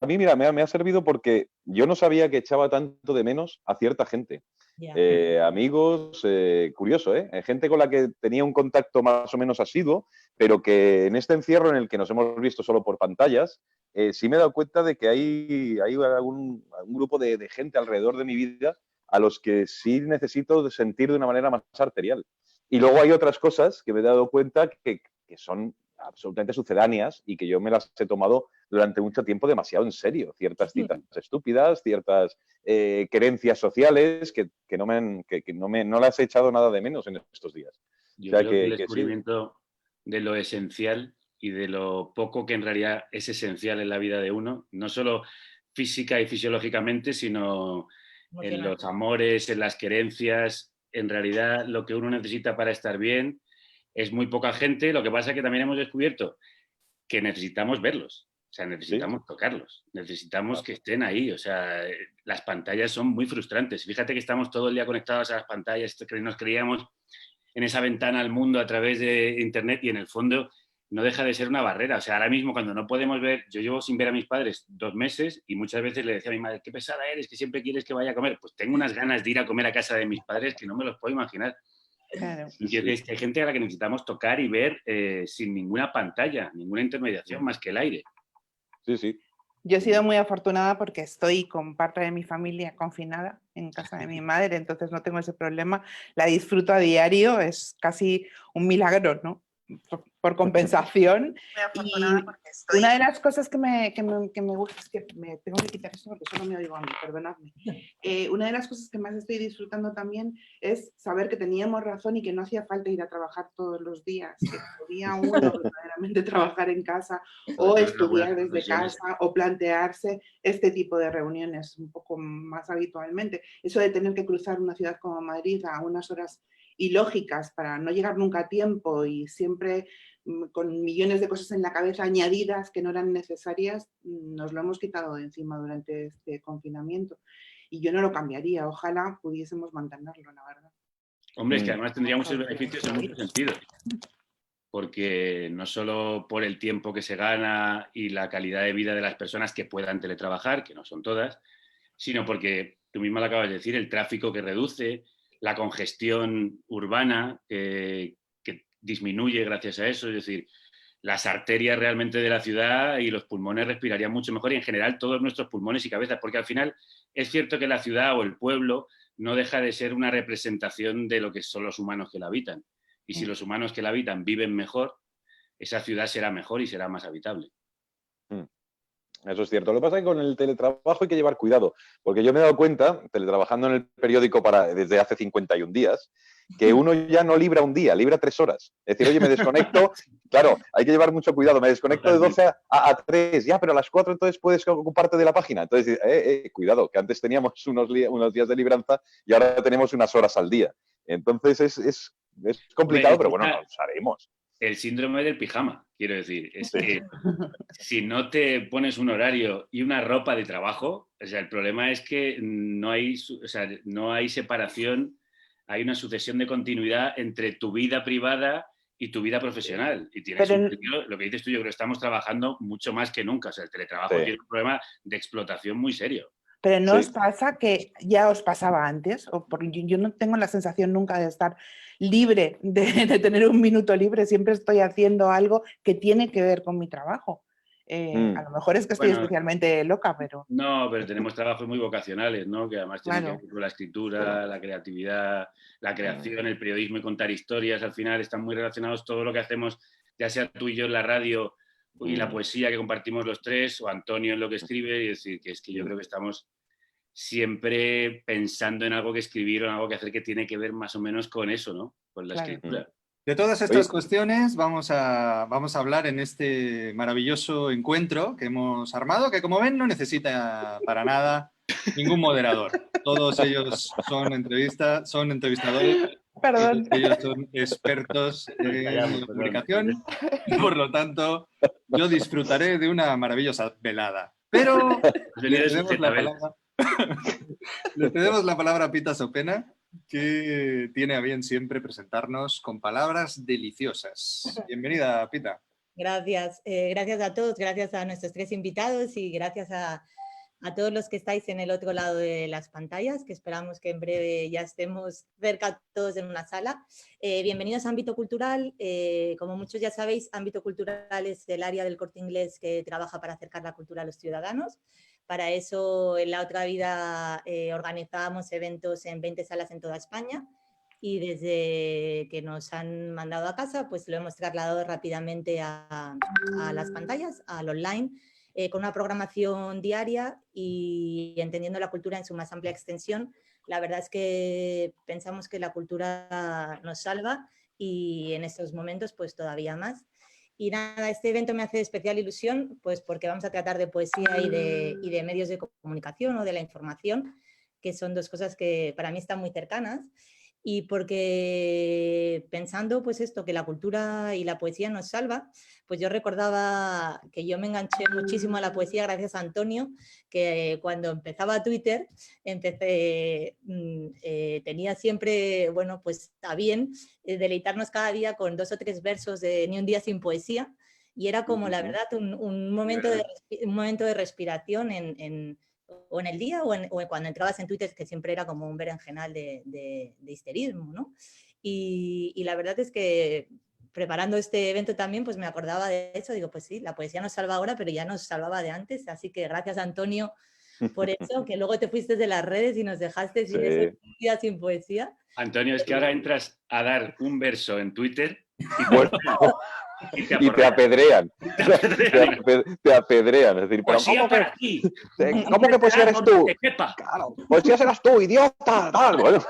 mí, mira, me ha servido porque yo no sabía que echaba tanto de menos a cierta gente. Ya. Amigos, curioso, ¿eh? Gente con la que tenía un contacto más o menos asiduo, pero que en este encierro en el que nos hemos visto solo por pantallas, sí me he dado cuenta de que hay algún grupo de gente alrededor de mi vida a los que sí necesito sentir de una manera más arterial. Y luego hay otras cosas que me he dado cuenta que son absolutamente sucedáneas y que yo me las he tomado durante mucho tiempo demasiado en serio. Ciertas citas estúpidas, ciertas querencias sociales no las he echado nada de menos en estos días. Yo O sea creo que el que sí. descubrimiento de lo esencial y de lo poco que en realidad es esencial en la vida de uno, no solo física y fisiológicamente, sino en los amores, en las querencias, en realidad lo que uno necesita para estar bien es muy poca gente. Lo que pasa es que también hemos descubierto que necesitamos verlos, o sea, necesitamos tocarlos, necesitamos que estén ahí, o sea, las pantallas son muy frustrantes. Fíjate que estamos todo el día conectados a las pantallas, que nos creíamos en esa ventana al mundo a través de Internet y en el fondo no deja de ser una barrera. O sea, ahora mismo cuando no podemos ver, yo llevo sin ver a mis padres 2 meses y muchas veces le decía a mi madre, qué pesada eres, que siempre quieres que vaya a comer. Pues tengo unas ganas de ir a comer a casa de mis padres que no me los puedo imaginar. Claro. Y que hay gente a la que necesitamos tocar y ver sin ninguna pantalla, ninguna intermediación más que el aire. Sí, sí. Yo he sido muy afortunada porque estoy con parte de mi familia confinada en casa de mi madre, entonces no tengo ese problema. La disfruto a diario, es casi un milagro, ¿no? Por compensación. Y una de las cosas que me gusta, es que me tengo que quitar esto porque solo me oigo a mí, perdonadme. Una de las cosas que más estoy disfrutando también es saber que teníamos razón y que no hacía falta ir a trabajar todos los días, que podía uno verdaderamente trabajar en casa o estudiar desde casa o plantearse este tipo de reuniones un poco más habitualmente. Eso de tener que cruzar una ciudad como Madrid a unas horas ilógicas para no llegar nunca a tiempo y siempre con millones de cosas en la cabeza añadidas que no eran necesarias, nos lo hemos quitado de encima durante este confinamiento. Y yo no lo cambiaría, ojalá pudiésemos mantenerlo, la verdad. Hombre, es que además tendría muchos beneficios en muchos sentidos. Porque no solo por el tiempo que se gana y la calidad de vida de las personas que puedan teletrabajar, que no son todas, sino porque, tú misma lo acabas de decir, el tráfico que reduce, la congestión urbana que disminuye gracias a eso, es decir, las arterias realmente de la ciudad y los pulmones respirarían mucho mejor y en general todos nuestros pulmones y cabezas, porque al final es cierto que la ciudad o el pueblo no deja de ser una representación de lo que son los humanos que la habitan. Y si los humanos que la habitan viven mejor, esa ciudad será mejor y será más habitable. Eso es cierto. Lo que pasa es que con el teletrabajo hay que llevar cuidado, porque yo me he dado cuenta, teletrabajando en el periódico desde hace 51 días, que uno ya no libra un día, libra 3 horas. Es decir, oye, me desconecto, claro, hay que llevar mucho cuidado, me desconecto de 12 a 3, ya, pero a las 4 entonces puedes ocuparte de la página. Entonces, cuidado, que antes teníamos unos días de libranza y ahora tenemos unas horas al día. Entonces es complicado, pero bueno, nos haremos. El síndrome del pijama, quiero decir, es que si no te pones un horario y una ropa de trabajo, o sea, el problema es que no hay separación, hay una sucesión de continuidad entre tu vida privada y tu vida profesional. Y tienes lo que dices tú, yo creo que estamos trabajando mucho más que nunca. O sea, el teletrabajo tiene un problema de explotación muy serio. Pero ¿no os pasa que ya os pasaba antes? Porque yo no tengo la sensación nunca de estar libre, de tener un minuto libre. Siempre estoy haciendo algo que tiene que ver con mi trabajo. A lo mejor es que estoy especialmente loca, pero... No, pero tenemos trabajos muy vocacionales, ¿no? Que además tienen que ver con la escritura, la creatividad, la creación, el periodismo y contar historias. Al final están muy relacionados todo lo que hacemos, ya sea tú y yo en la radio y la poesía que compartimos los tres, o Antonio en lo que escribe, y decir que es que yo creo que estamos siempre pensando en algo que escribir o en algo que hacer que tiene que ver más o menos con eso, ¿no? Con la escritura. De todas estas cuestiones vamos a hablar en este maravilloso encuentro que hemos armado, que como ven no necesita para nada ningún moderador. Todos ellos son entrevistadores. Perdón. Ellos son expertos en comunicación. Por lo tanto, yo disfrutaré de una maravillosa velada. Pero le cedemos la palabra a Pita Sopena, que tiene a bien siempre presentarnos con palabras deliciosas. Bienvenida, Pita. Gracias. Gracias a todos, gracias a nuestros 3 invitados y gracias a todos los que estáis en el otro lado de las pantallas, que esperamos que en breve ya estemos cerca todos en una sala. Bienvenidos a Ámbito Cultural. Como muchos ya sabéis, Ámbito Cultural es el área del Corte Inglés que trabaja para acercar la cultura a los ciudadanos. Para eso, en la otra vida, organizábamos eventos en 20 salas en toda España. Y desde que nos han mandado a casa, pues lo hemos trasladado rápidamente a las pantallas, al online, con una programación diaria y entendiendo la cultura en su más amplia extensión. La verdad es que pensamos que la cultura nos salva y en estos momentos pues todavía más. Y nada, este evento me hace especial ilusión pues porque vamos a tratar de poesía y de medios de comunicación o de la información, que son 2 cosas que para mí están muy cercanas. Y porque pensando pues esto, que la cultura y la poesía nos salva, pues yo recordaba que yo me enganché muchísimo a la poesía gracias a Antonio, que cuando empezaba Twitter, tenía siempre, bueno, pues a bien deleitarnos cada día con 2 o 3 versos de Ni un día sin poesía, y era como la verdad un momento de respiración o en el día o cuando entrabas en Twitter, que siempre era como un berenjenal de histerismo, ¿no? Y la verdad es que preparando este evento también, pues me acordaba de eso, digo, pues sí, la poesía nos salva ahora, pero ya nos salvaba de antes, así que gracias Antonio por eso, que luego te fuiste de las redes y nos dejaste sin ese día sin poesía. Antonio, es que ahora entras a dar un verso en Twitter y te apedrean. Te apedrean. Es decir, pero ¿cómo que poesía eres tú? Claro, poesía serás tú, idiota. Tal. Bueno,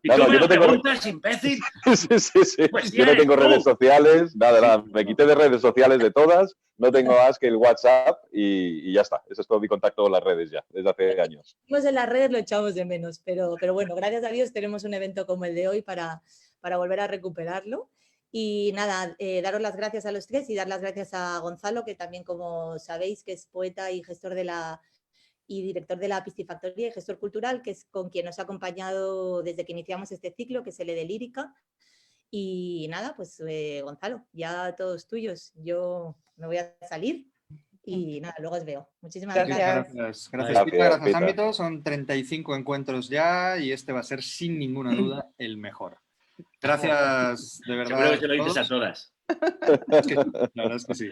y tú me lo preguntas, imbécil. Sí. Yo no tengo redes sociales, nada. Me quité de redes sociales de todas. No tengo más que el WhatsApp y ya está. Ese es todo mi contacto con las redes ya, desde hace años. En las redes lo echamos de menos, pero bueno, gracias a Dios tenemos un evento como el de hoy para volver a recuperarlo. Y nada, daros las gracias a los 3 y dar las gracias a Gonzalo, que también, como sabéis, que es poeta y gestor y director de la Piscifactoría y gestor cultural, que es con quien nos ha acompañado desde que iniciamos este ciclo, que es el de Lírica. Y nada, pues Gonzalo, ya todos tuyos. Yo me voy a salir y nada, luego os veo. Muchísimas gracias. Gracias, Ámbito. Son 35 encuentros ya y este va a ser sin ninguna duda el mejor. Gracias, de verdad. Seguro que te lo dices a todas. La verdad es que sí.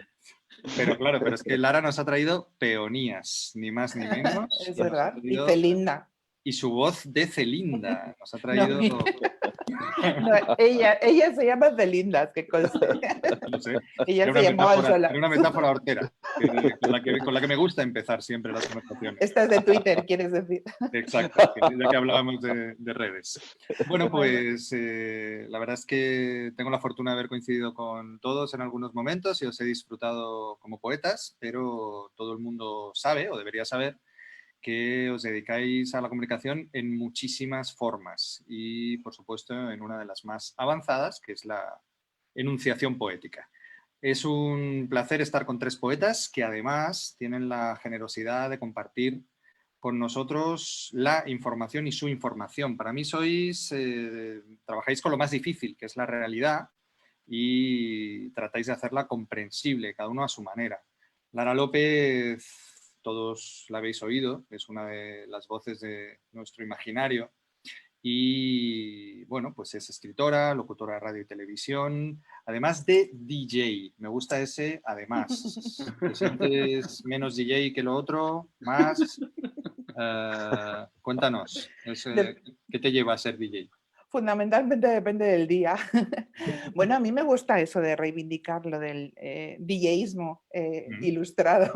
Pero es que Lara nos ha traído peonías, ni más ni menos. Es verdad. Y Celinda. Y su voz de Celinda. Nos ha traído... No, ella se llama Celinda, que conste. No sé. Ella se llamaba sola. Era una metáfora hortera, con la que me gusta empezar siempre las conversaciones. Esta es de Twitter, quieres decir. Exacto, ya que hablábamos de redes. Bueno, pues la verdad es que tengo la fortuna de haber coincidido con todos en algunos momentos y os he disfrutado como poetas, pero todo el mundo sabe, o debería saber, que os dedicáis a la comunicación en muchísimas formas y, por supuesto, en una de las más avanzadas, que es la enunciación poética. Es un placer estar con 3 poetas que, además, tienen la generosidad de compartir con nosotros la información y su información. Para mí trabajáis con lo más difícil, que es la realidad, y tratáis de hacerla comprensible, cada uno a su manera. Lara López... Todos la habéis oído, es una de las voces de nuestro imaginario y, bueno, pues es escritora, locutora de radio y televisión, además de DJ. Me gusta ese además. ¿Sientes menos DJ que lo otro? ¿Más? Cuéntanos, ¿qué te lleva a ser DJ? Fundamentalmente depende del día. Bueno, a mí me gusta eso de reivindicar lo del DJismo ilustrado,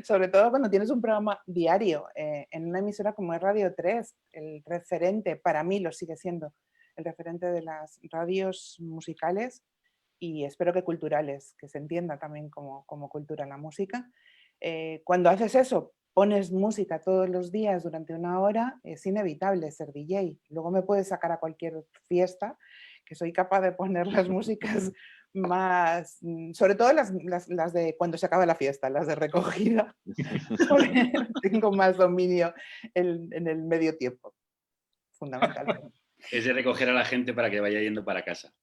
sobre todo cuando tienes un programa diario en una emisora como es Radio 3, el referente, para mí lo sigue siendo, el referente de las radios musicales y espero que culturales, que se entienda también como cultura la música. Cuando haces eso, pones música todos los días durante una hora, es inevitable ser DJ. Luego me puedes sacar a cualquier fiesta, que soy capaz de poner las músicas más, sobre todo las de cuando se acaba la fiesta, las de recogida. Tengo más dominio en el medio tiempo, fundamentalmente. Es de recoger a la gente para que vaya yendo para casa.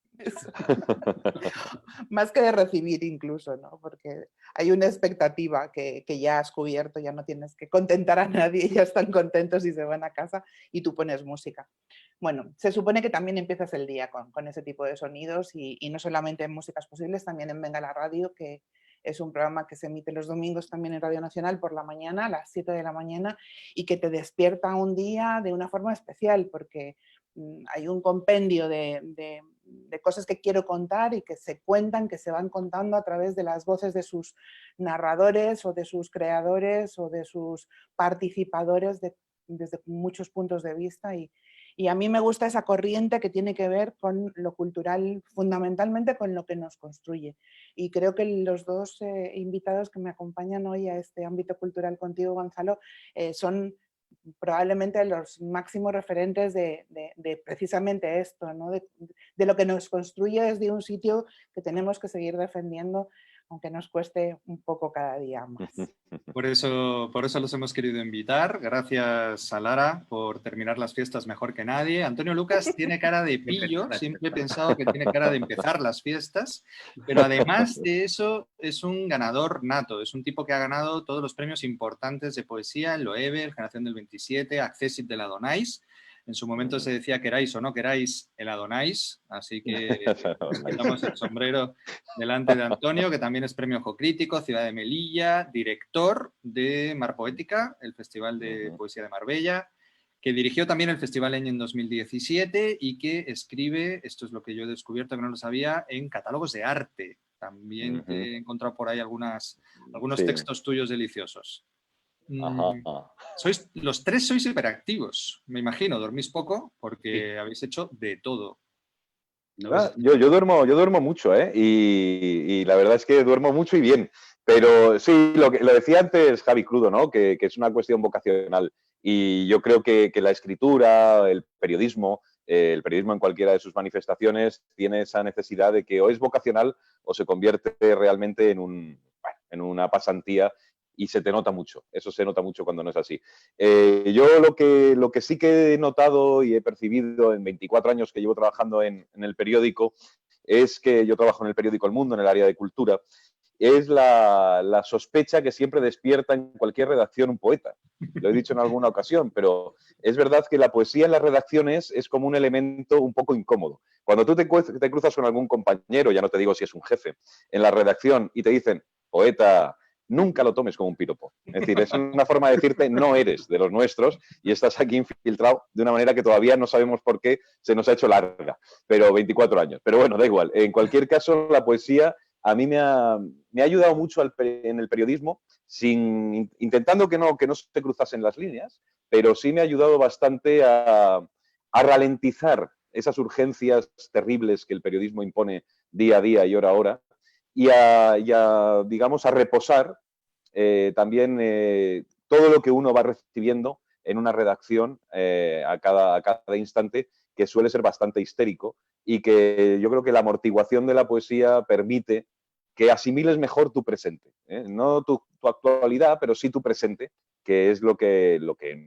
Más que de recibir incluso, ¿no? Porque hay una expectativa que ya has cubierto, ya no tienes que contentar a nadie, ya están contentos y se van a casa y tú pones música. Bueno, se supone que también empiezas el día con ese tipo de sonidos y no solamente en Músicas Posibles, también en Venga la Radio, que es un programa que se emite los domingos también en Radio Nacional por la mañana, a las 7 de la mañana, y que te despierta un día de una forma especial, porque hay un compendio de cosas que quiero contar y que se cuentan, que se van contando a través de las voces de sus narradores o de sus creadores o de sus participadores desde muchos puntos de vista y a mí me gusta esa corriente que tiene que ver con lo cultural, fundamentalmente con lo que nos construye. Y creo que los dos invitados que me acompañan hoy a este ámbito cultural contigo, Gonzalo, son probablemente los máximos referentes de precisamente esto, ¿no? De lo que nos construye desde un sitio que tenemos que seguir defendiendo, aunque nos cueste un poco cada día más. Por eso los hemos querido invitar. Gracias a Lara por terminar las fiestas mejor que nadie. Antonio Lucas tiene cara de pillo, siempre he pensado que tiene cara de empezar las fiestas, pero además de eso es un ganador nato, es un tipo que ha ganado todos los premios importantes de poesía, el Loewe, Generación del 27, Accessit de la Donais. En su momento se decía queráis o no queráis el Adonais, así que nos quitamos el sombrero delante de Antonio, que también es premio Ojo Crítico, Ciudad de Melilla, director de Mar Poética, el Festival de Poesía de Marbella, que dirigió también el Festival en 2017 y que escribe, esto es lo que yo he descubierto que no lo sabía, en catálogos de arte. También he encontrado por ahí algunos textos tuyos deliciosos. Los tres sois hiperactivos, me imagino, dormís poco porque habéis hecho de todo. Yo duermo mucho, ¿eh? Y la verdad es que duermo mucho y bien. Pero sí, lo decía antes Javi Crudo, ¿no? Que es una cuestión vocacional. Y yo creo que la escritura, el periodismo en cualquiera de sus manifestaciones tiene esa necesidad de que o es vocacional o se convierte realmente en una pasantía. Y se te nota mucho, eso se nota mucho cuando no es así. Yo lo que sí que he notado y he percibido en 24 años que llevo trabajando en el periódico es que yo trabajo en el periódico El Mundo, en el área de cultura, es la sospecha que siempre despierta en cualquier redacción un poeta. Lo he dicho en alguna ocasión, pero es verdad que la poesía en las redacciones es como un elemento un poco incómodo. Cuando tú te cruzas con algún compañero, ya no te digo si es un jefe, en la redacción y te dicen, poeta, nunca lo tomes como un piropo. Es decir, es una forma de decirte no eres de los nuestros y estás aquí infiltrado de una manera que todavía no sabemos por qué se nos ha hecho larga, pero 24 años. Pero bueno, da igual. En cualquier caso, la poesía a mí me ha ayudado mucho en el periodismo, intentando que no se cruzasen las líneas, pero sí me ha ayudado bastante a ralentizar esas urgencias terribles que el periodismo impone día a día y hora a hora, y digamos, a reposar también todo lo que uno va recibiendo en una redacción a cada instante, que suele ser bastante histérico y que yo creo que la amortiguación de la poesía permite que asimiles mejor tu presente. No tu actualidad, pero sí tu presente, que es lo que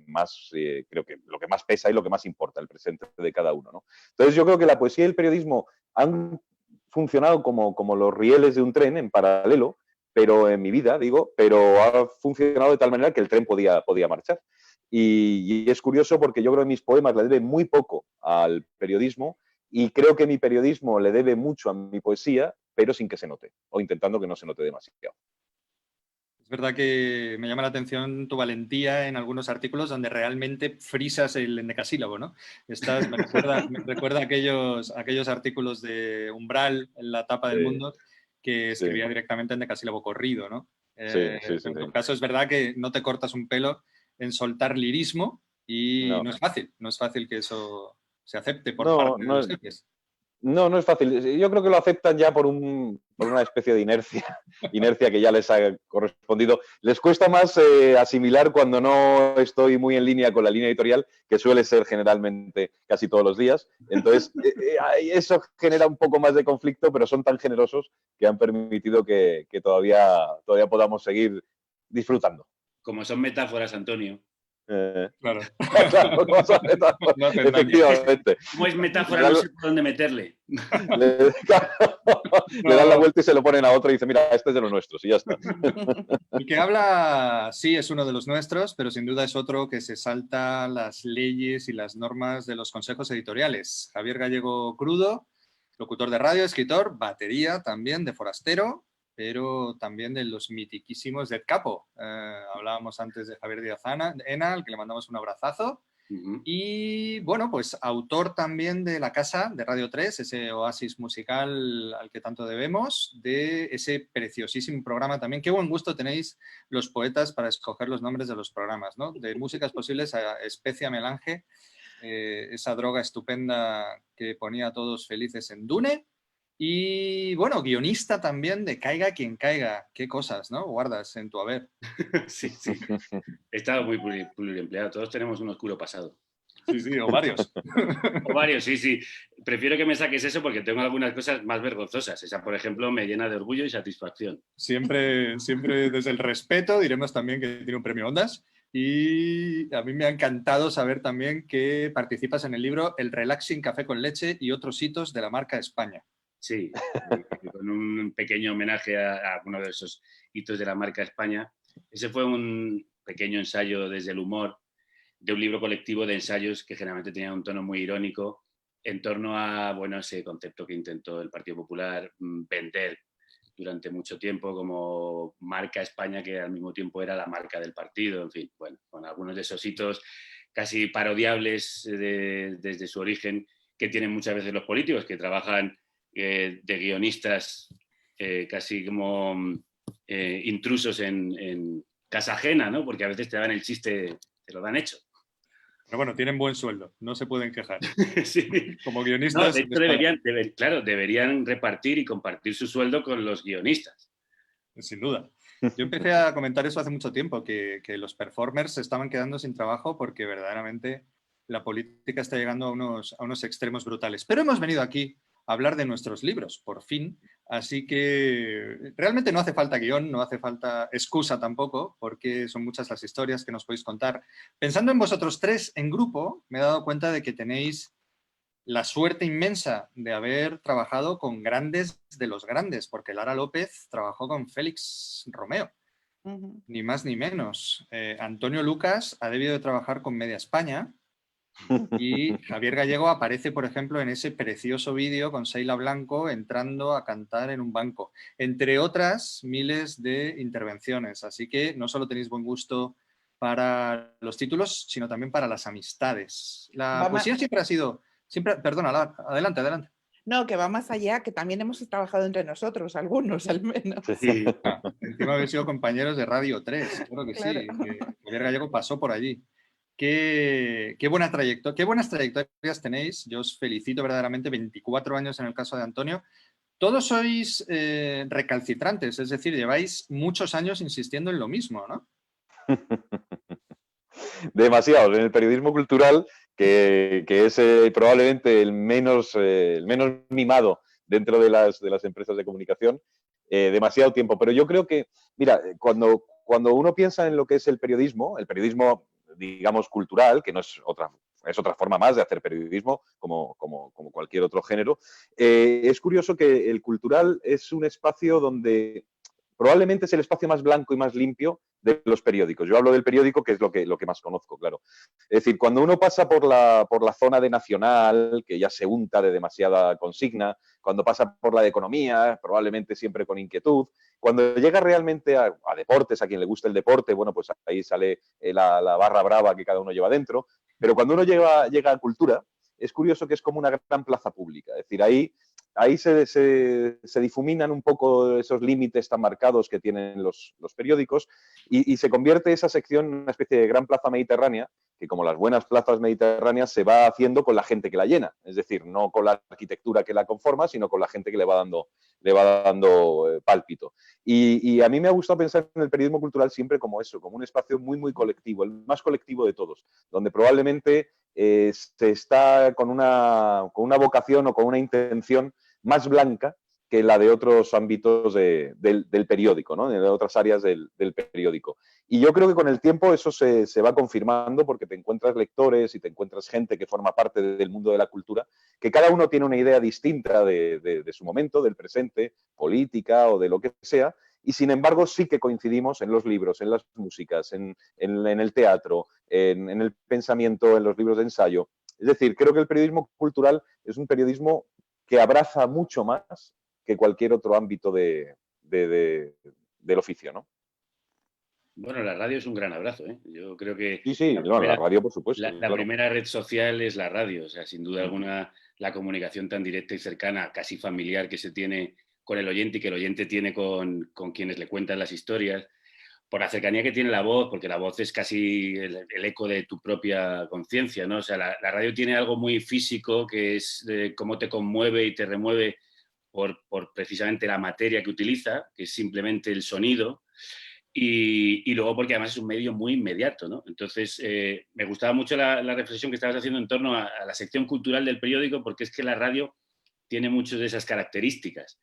más, creo que lo que más pesa y lo que más importa, el presente de cada uno, ¿no? Entonces yo creo que la poesía y el periodismo han funcionado como los rieles de un tren en paralelo, pero en mi vida, pero ha funcionado de tal manera que el tren podía marchar. Y es curioso porque yo creo que mis poemas le deben muy poco al periodismo y creo que mi periodismo le debe mucho a mi poesía, pero sin que se note, o intentando que no se note demasiado. Es verdad que me llama la atención tu valentía en algunos artículos donde realmente frisas el endecasílabo, ¿no? Me recuerda aquellos artículos de Umbral en la tapa del Mundo que escribía directamente en endecasílabo corrido, ¿no? En tu caso es verdad que no te cortas un pelo en soltar lirismo y no es fácil que eso se acepte por parte de los jefes. No es fácil. Yo creo que lo aceptan ya por una especie de inercia que ya les ha correspondido. Les cuesta más asimilar cuando no estoy muy en línea con la línea editorial, que suele ser generalmente casi todos los días. Entonces, eso genera un poco más de conflicto, pero son tan generosos que han permitido que todavía podamos seguir disfrutando. Como son metáforas, Antonio. Claro. Claro, no hace metáfora. No hacen daño. Efectivamente. Como es metáfora, no sé por dónde meterle. Le dan la vuelta y se lo ponen a otro y dice, mira, este es de los nuestros y ya está. El que habla, sí, es uno de los nuestros, pero sin duda es otro que se salta las leyes y las normas de los consejos editoriales. Javier Gallego Crudo, locutor de radio, escritor, batería también de Forastero, pero también de los mitiquísimos Dead Capo. Hablábamos antes de Javier Díaz Ena, al que le mandamos un abrazazo. Y bueno, pues autor también de La Casa de Radio 3, ese oasis musical al que tanto debemos, de ese preciosísimo programa también. Qué buen gusto tenéis los poetas para escoger los nombres de los programas, ¿no? De Músicas Posibles a Especia Melange, esa droga estupenda que ponía a todos felices en Dune. Y bueno, guionista también de Caiga quien caiga. Qué cosas, ¿no? Guardas en tu haber. Sí, sí. He estado muy pluriempleado. Todos tenemos un oscuro pasado. Sí, sí, o varios. O varios, sí, sí. Prefiero que me saques eso porque tengo algunas cosas más vergonzosas. Esa, por ejemplo, me llena de orgullo y satisfacción. Siempre desde el respeto diremos también que tiene un premio Ondas. Y a mí me ha encantado saber también que participas en el libro El Relaxing Café con Leche y otros hitos de la marca España. Sí, con un pequeño homenaje a uno de esos hitos de la marca España. Ese fue un pequeño ensayo desde el humor de un libro colectivo de ensayos que generalmente tenía un tono muy irónico en torno a, bueno, ese concepto que intentó el Partido Popular vender durante mucho tiempo como marca España, que al mismo tiempo era la marca del partido. En fin, bueno, con algunos de esos hitos casi parodiables desde su origen que tienen muchas veces los políticos, que trabajan de guionistas casi como intrusos en casa ajena, ¿no? Porque a veces te dan el chiste, te lo dan hecho. Pero bueno, tienen buen sueldo, no se pueden quejar. Sí. Como guionistas... No, de hecho deberían repartir y compartir su sueldo con los guionistas. Sin duda. Yo empecé a comentar eso hace mucho tiempo, que los performers se estaban quedando sin trabajo porque verdaderamente la política está llegando a unos extremos brutales. Pero hemos venido aquí a hablar de nuestros libros, por fin. Así que realmente no hace falta guión, no hace falta excusa tampoco, porque son muchas las historias que nos podéis contar. Pensando en vosotros tres en grupo, me he dado cuenta de que tenéis la suerte inmensa de haber trabajado con grandes de los grandes, porque Lara López trabajó con Félix Romeo, ni más ni menos. Antonio Lucas ha debido de trabajar con Media España y Javier Gallego aparece, por ejemplo, en ese precioso vídeo con Seila Blanco entrando a cantar en un banco, entre otras miles de intervenciones. Así que no solo tenéis buen gusto para los títulos, sino también para las amistades. La poesía siempre ha sido... Perdona, adelante. No, que va más allá, que también hemos trabajado entre nosotros, algunos al menos. Sí. Encima habéis sido compañeros de Radio 3, creo que claro. Sí, que Javier Gallego pasó por allí. Qué buenas trayectorias tenéis, yo os felicito verdaderamente, 24 años en el caso de Antonio. Todos sois recalcitrantes, es decir, lleváis muchos años insistiendo en lo mismo, ¿no? Demasiado. En el periodismo cultural, que es probablemente el menos mimado dentro de las empresas de comunicación, demasiado tiempo. Pero yo creo que, mira, cuando uno piensa en lo que es el periodismo, digamos, cultural, que no es otra forma más de hacer periodismo, como cualquier otro género, es curioso que el cultural es un espacio donde probablemente es el espacio más blanco y más limpio de los periódicos. Yo hablo del periódico, que es lo que más conozco, claro. Es decir, cuando uno pasa por la zona de Nacional, que ya se unta de demasiada consigna, cuando pasa por la de Economía, probablemente siempre con inquietud, cuando llega realmente a deportes, a quien le gusta el deporte, bueno, pues ahí sale la barra brava que cada uno lleva dentro. Pero cuando uno llega a cultura, es curioso que es como una gran plaza pública. Es decir, ahí se difuminan un poco esos límites tan marcados que tienen los periódicos y se convierte esa sección en una especie de gran plaza mediterránea que, como las buenas plazas mediterráneas, se va haciendo con la gente que la llena. Es decir, no con la arquitectura que la conforma, sino con la gente que le va dando pálpito. Y a mí me ha gustado pensar en el periodismo cultural siempre como eso, como un espacio muy, muy colectivo, el más colectivo de todos, donde probablemente se está con una vocación o con una intención más blanca que la de otros ámbitos del periódico, ¿no? De otras áreas del periódico. Y yo creo que con el tiempo eso se va confirmando porque te encuentras lectores y te encuentras gente que forma parte del mundo de la cultura, que cada uno tiene una idea distinta de su momento, del presente, política o de lo que sea, y sin embargo sí que coincidimos en los libros, en las músicas, en el teatro, en el pensamiento, en los libros de ensayo. Es decir, creo que el periodismo cultural es un periodismo que abraza mucho más que cualquier otro ámbito del oficio, ¿no? Bueno, la radio es un gran abrazo, ¿eh? Yo creo que Sí, la radio, por supuesto. la claro. primera red social es la radio, o sea, sin duda alguna la comunicación tan directa y cercana, casi familiar que se tiene con el oyente y que el oyente tiene con quienes le cuentan las historias, por la cercanía que tiene la voz, porque la voz es casi el eco de tu propia conciencia, ¿no? O sea, la radio tiene algo muy físico que es cómo te conmueve y te remueve por precisamente la materia que utiliza, que es simplemente el sonido, y luego porque además es un medio muy inmediato, ¿no? Entonces, me gustaba mucho la reflexión que estabas haciendo en torno a la sección cultural del periódico, porque es que la radio tiene muchas de esas características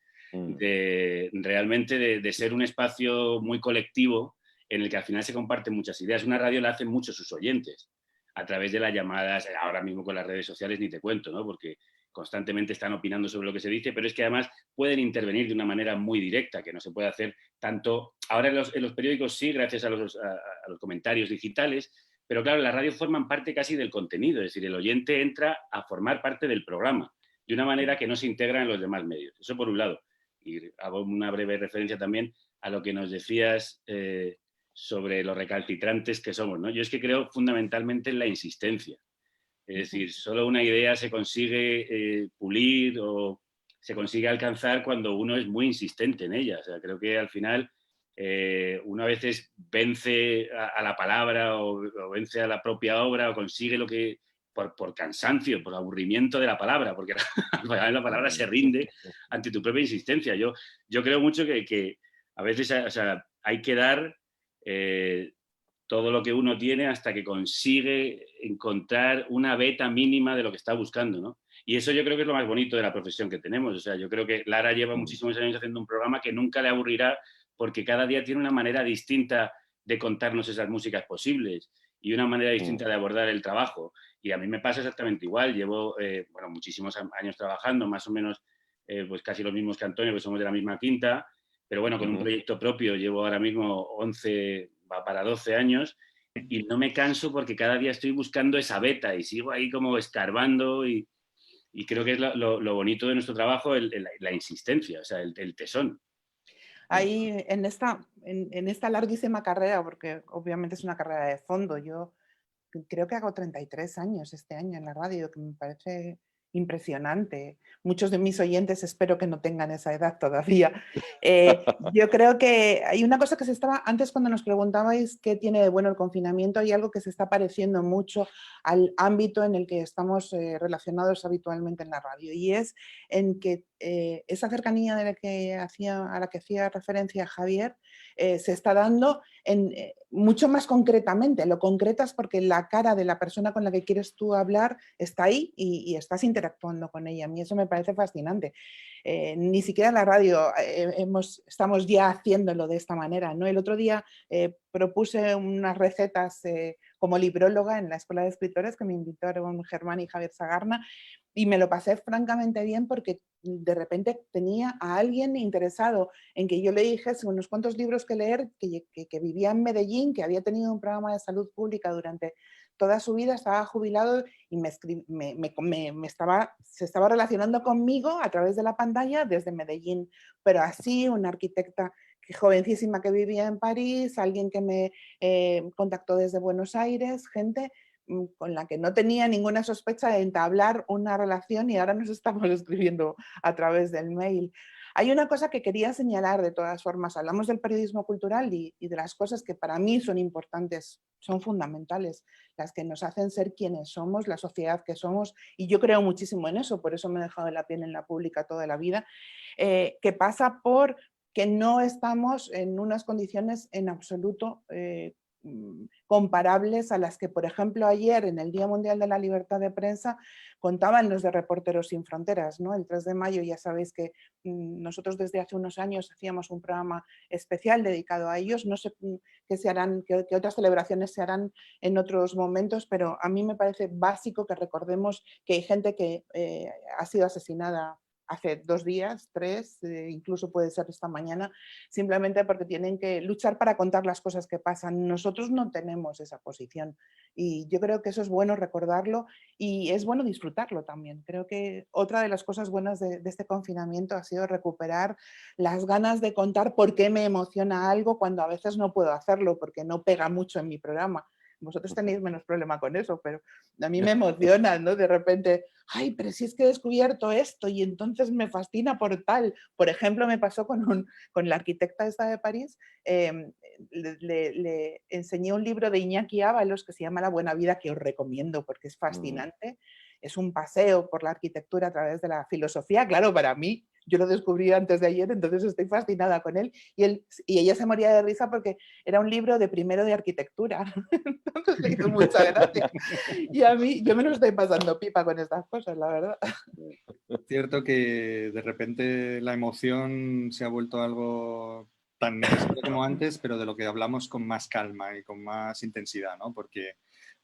realmente de ser un espacio muy colectivo en el que al final se comparten muchas ideas. Una radio la hacen muchos sus oyentes a través de las llamadas, ahora mismo con las redes sociales ni te cuento, ¿no? Porque constantemente están opinando sobre lo que se dice, pero es que además pueden intervenir de una manera muy directa, que no se puede hacer tanto... Ahora en los periódicos sí, gracias a los comentarios digitales, pero claro, las radios forman parte casi del contenido, es decir, el oyente entra a formar parte del programa de una manera que no se integra en los demás medios. Eso por un lado. Y hago una breve referencia también a lo que nos decías sobre los recalcitrantes que somos, ¿no? Yo es que creo fundamentalmente en la insistencia. Es decir, solo una idea se consigue pulir o se consigue alcanzar cuando uno es muy insistente en ella. O sea, creo que al final uno a veces vence a la palabra o vence a la propia obra o consigue lo que... Por cansancio, por aburrimiento de la palabra, porque la palabra se rinde ante tu propia insistencia. Yo creo mucho que a veces o sea, hay que dar todo lo que uno tiene hasta que consigue encontrar una beta mínima de lo que está buscando, ¿no? Y eso yo creo que es lo más bonito de la profesión que tenemos. O sea, yo creo que Lara lleva muchísimos años haciendo un programa que nunca le aburrirá porque cada día tiene una manera distinta de contarnos esas músicas posibles y una manera distinta de abordar el trabajo. Y a mí me pasa exactamente igual. Llevo, bueno, muchísimos años trabajando, más o menos pues casi los mismos que Antonio, que somos de la misma quinta, pero bueno, con un proyecto propio llevo ahora mismo 11, va para 12 años y no me canso porque cada día estoy buscando esa beta y sigo ahí como escarbando y creo que es lo bonito de nuestro trabajo, la insistencia, o sea, el tesón. Ahí en esta larguísima carrera, porque obviamente es una carrera de fondo, yo creo que hago 33 años este año en la radio, que me parece impresionante. Muchos de mis oyentes espero que no tengan esa edad todavía. Yo creo que hay una cosa que se estaba, antes cuando nos preguntabais qué tiene de bueno el confinamiento, hay algo que se está pareciendo mucho al ámbito en el que estamos relacionados habitualmente en la radio, y es en que esa cercanía de a la que hacía referencia Javier se está dando mucho más concretamente. Lo concretas porque la cara de la persona con la que quieres tú hablar está ahí y estás interactuando con ella. A mí eso me parece fascinante. Ni siquiera en la radio estamos ya haciéndolo de esta manera, ¿no? El otro día propuse unas recetas como libróloga en la Escuela de Escritores que me invitaron Germán y Javier Sagarna, y me lo pasé francamente bien porque de repente tenía a alguien interesado en que yo le dijese unos cuantos libros que leer, que vivía en Medellín, que había tenido un programa de salud pública durante toda su vida, estaba jubilado y se estaba relacionando conmigo a través de la pantalla desde Medellín, pero así una arquitecta jovencísima que vivía en París, alguien que me contactó desde Buenos Aires, gente con la que no tenía ninguna sospecha de entablar una relación y ahora nos estamos escribiendo a través del mail. Hay una cosa que quería señalar de todas formas. Hablamos del periodismo cultural y de las cosas que para mí son importantes, son fundamentales, las que nos hacen ser quienes somos, la sociedad que somos, y yo creo muchísimo en eso, por eso me he dejado la piel en la pública toda la vida, que pasa por que no estamos en unas condiciones en absoluto comparables a las que, por ejemplo, ayer en el Día Mundial de la Libertad de Prensa contaban los de Reporteros Sin Fronteras, ¿no? El 3 de mayo ya sabéis que nosotros desde hace unos años hacíamos un programa especial dedicado a ellos. No sé qué otras celebraciones se harán en otros momentos, pero a mí me parece básico que recordemos que hay gente que ha sido asesinada hace 2 días, 3, incluso puede ser esta mañana, simplemente porque tienen que luchar para contar las cosas que pasan. Nosotros no tenemos esa posición y yo creo que eso es bueno recordarlo y es bueno disfrutarlo también. Creo que otra de las cosas buenas de este confinamiento ha sido recuperar las ganas de contar por qué me emociona algo cuando a veces no puedo hacerlo porque no pega mucho en mi programa. Vosotros tenéis menos problema con eso, pero a mí me emociona, ¿no? De repente, ay, pero si es que he descubierto esto y entonces me fascina por tal. Por ejemplo, me pasó con la arquitecta esta de París, le enseñé un libro de Iñaki Ábalos que se llama La Buena Vida, que os recomiendo porque es fascinante. Es un paseo por la arquitectura a través de la filosofía. Claro, para mí, yo lo descubrí antes de ayer, entonces estoy fascinada con él. Y ella se moría de risa porque era un libro de primero de arquitectura. Entonces le hizo mucha gracia. Y a mí, yo me lo estoy pasando pipa con estas cosas, la verdad. Es cierto que de repente la emoción se ha vuelto algo tan necesario como antes, pero de lo que hablamos con más calma y con más intensidad, ¿no? Porque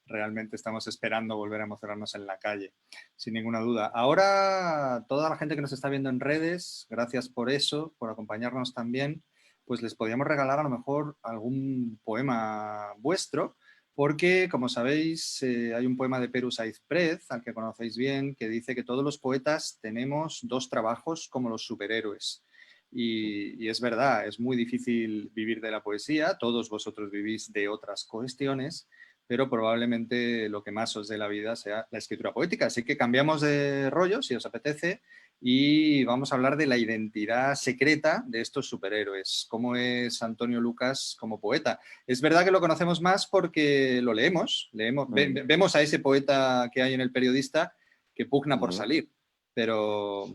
realmente estamos esperando volver a emocionarnos en la calle, sin ninguna duda. Ahora, toda la gente que nos está viendo en redes, gracias por eso, por acompañarnos también, pues les podríamos regalar a lo mejor algún poema vuestro, porque, como sabéis, hay un poema de Peru Saizprez, al que conocéis bien, que dice que todos los poetas tenemos 2 trabajos como los superhéroes. Y es verdad, es muy difícil vivir de la poesía, todos vosotros vivís de otras cuestiones, pero probablemente lo que más os dé la vida sea la escritura poética. Así que cambiamos de rollo, si os apetece, y vamos a hablar de la identidad secreta de estos superhéroes. ¿Cómo es Antonio Lucas como poeta? Es verdad que lo conocemos más porque lo leemos, vemos a ese poeta que hay en El Periodista que pugna por salir, pero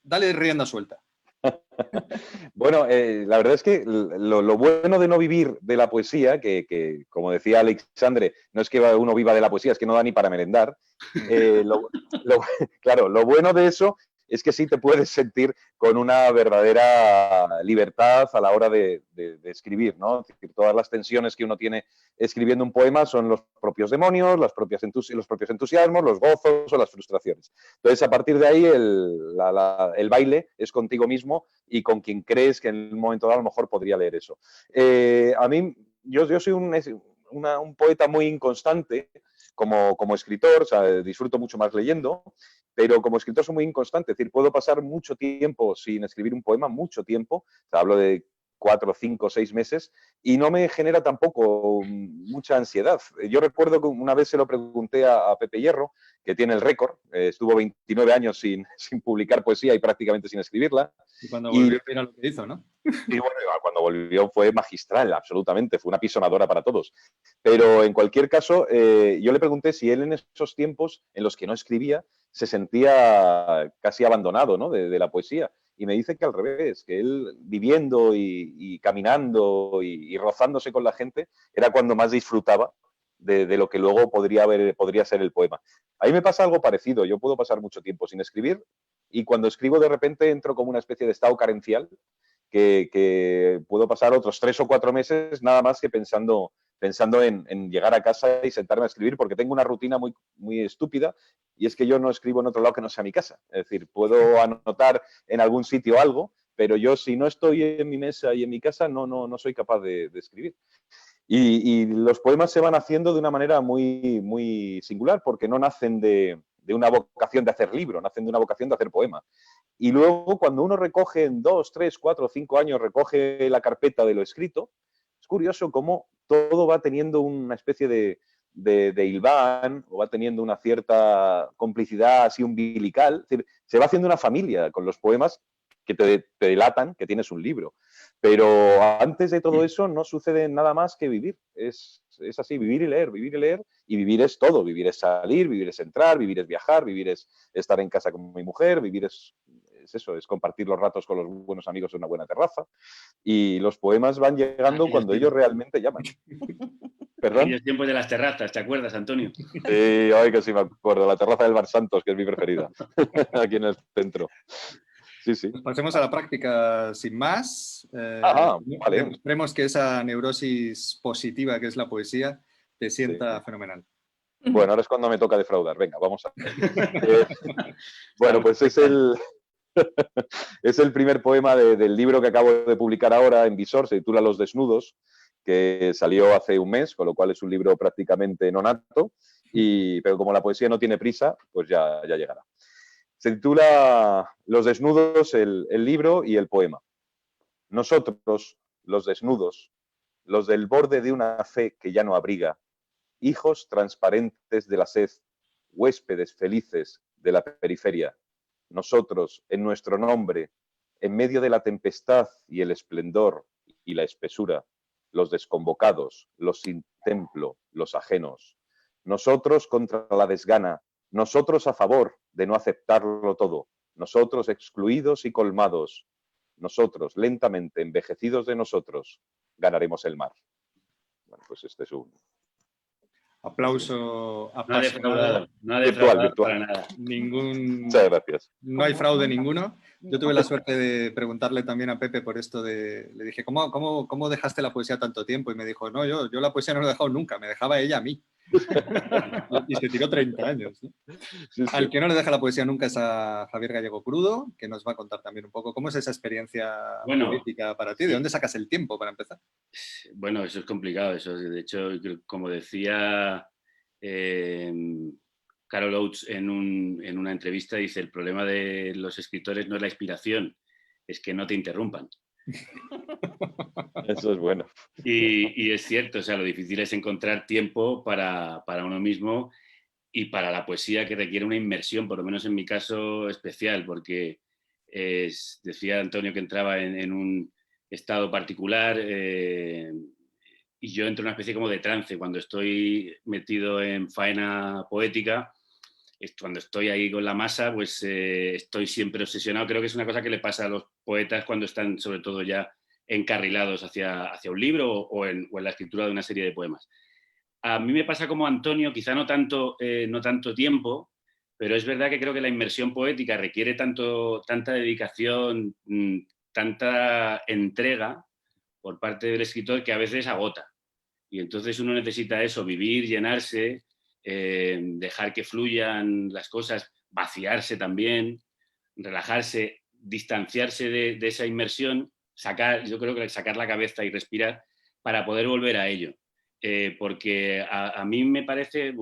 dale rienda suelta. Bueno, la verdad es que lo bueno de no vivir de la poesía, que como decía Alexandre, no es que uno viva de la poesía, es que no da ni para merendar. Claro, lo bueno de eso es que sí te puedes sentir con una verdadera libertad a la hora de escribir, ¿no? Es decir, todas las tensiones que uno tiene escribiendo un poema son los propios demonios, los propios entusiasmos, los gozos o las frustraciones. Entonces, a partir de ahí, el baile es contigo mismo y con quien crees que en un momento dado a lo mejor podría leer eso. A mí, yo soy un poeta muy inconstante como escritor, o sea, disfruto mucho más leyendo, pero como escritor soy muy inconstante, es decir, puedo pasar mucho tiempo sin escribir un poema, mucho tiempo, o sea, hablo de 4, 5, 6 meses, y no me genera tampoco mucha ansiedad. Yo recuerdo que una vez se lo pregunté a Pepe Hierro, que tiene el récord, estuvo 29 años sin publicar poesía y prácticamente sin escribirla. Y cuando volvió, mira lo que hizo, ¿no? Y bueno, cuando volvió fue magistral, absolutamente, fue una pisonadora para todos. Pero en cualquier caso, yo le pregunté si él en esos tiempos en los que no escribía se sentía casi abandonado, ¿no? de la poesía. Y me dice que al revés, que él viviendo y caminando y rozándose con la gente era cuando más disfrutaba de lo que luego podría ser el poema. A mí me pasa algo parecido, yo puedo pasar mucho tiempo sin escribir y cuando escribo de repente entro como una especie de estado carencial que puedo pasar otros 3 o 4 meses nada más que pensando en llegar a casa y sentarme a escribir, porque tengo una rutina muy, muy estúpida, y es que yo no escribo en otro lado que no sea mi casa. Es decir, puedo anotar en algún sitio algo, pero yo si no estoy en mi mesa y en mi casa no soy capaz de escribir. Y los poemas se van haciendo de una manera muy, muy singular, porque no nacen de una vocación de hacer libro, nacen de una vocación de hacer poema. Y luego, cuando uno recoge en 2, 3, 4, 5 años, recoge la carpeta de lo escrito, es curioso cómo todo va teniendo una especie de hilván, o va teniendo una cierta complicidad así umbilical. Es decir, se va haciendo una familia con los poemas que te delatan que tienes un libro. Pero antes de todo eso no sucede nada más que vivir. Es así, vivir y leer, y vivir es todo. Vivir es salir, vivir es entrar, vivir es viajar, vivir es estar en casa con mi mujer, vivir es es eso, es compartir los ratos con los buenos amigos en una buena terraza. Y los poemas van llegando cuando ellos realmente llaman. ¿Perdón? Aquellos tiempos de las terrazas, ¿te acuerdas, Antonio? Sí, ay, que sí me acuerdo. La terraza del Bar Santos, que es mi preferida, aquí en el centro. Sí, sí. Pues pasemos a la práctica sin más. Ajá, vale. Demostremos que esa neurosis positiva que es la poesía te sienta fenomenal. Bueno, ahora es cuando me toca defraudar. Venga, vamos a ver. Bueno, pues es el primer poema del libro que acabo de publicar ahora en Visor, se titula Los desnudos, que salió hace un mes, con lo cual es un libro prácticamente nonato, pero como la poesía no tiene prisa, pues ya llegará. Se titula Los desnudos, el libro y el poema. Nosotros, los desnudos, los del borde de una fe que ya no abriga, hijos transparentes de la sed, huéspedes felices de la periferia, nosotros, en nuestro nombre, en medio de la tempestad y el esplendor y la espesura, los desconvocados, los sin templo, los ajenos, nosotros contra la desgana, nosotros a favor de no aceptarlo todo, nosotros excluidos y colmados, nosotros lentamente envejecidos de nosotros, ganaremos el mar. Bueno, pues este es un... Aplauso No ha defraudado, virtual. para nada. Muchas gracias. No hay fraude ninguno. Yo tuve la suerte de preguntarle también a Pepe por esto de... Le dije, ¿cómo dejaste la poesía tanto tiempo? Y me dijo, no, yo la poesía no la he dejado nunca, me dejaba ella a mí. Y se tiró 30 años, ¿no? Sí. Al que no le deja la poesía nunca es a Javier Gallego Crudo, que nos va a contar también un poco cómo es esa experiencia política para ti. ¿De dónde sacas el tiempo para empezar? Bueno, eso es complicado. De hecho, como decía Carol Oates en una entrevista, dice, el problema de los escritores no es la inspiración, es que no te interrumpan. Eso es bueno. Y es cierto, o sea, lo difícil es encontrar tiempo para uno mismo y para la poesía, que requiere una inmersión, por lo menos en mi caso, especial, porque decía Antonio que entraba en un estado particular y yo entro en una especie como de trance cuando estoy metido en faena poética. Cuando estoy ahí con la masa, pues estoy siempre obsesionado. Creo que es una cosa que le pasa a los poetas cuando están sobre todo ya encarrilados hacia un libro o en la escritura de una serie de poemas. A mí me pasa como Antonio, quizá no tanto tiempo, pero es verdad que creo que la inmersión poética requiere tanta dedicación, tanta entrega por parte del escritor que a veces agota. Y entonces uno necesita eso, vivir, llenarse, dejar que fluyan las cosas, vaciarse también, relajarse, distanciarse de esa inmersión, yo creo que sacar la cabeza y respirar para poder volver a ello. Porque a mí me parece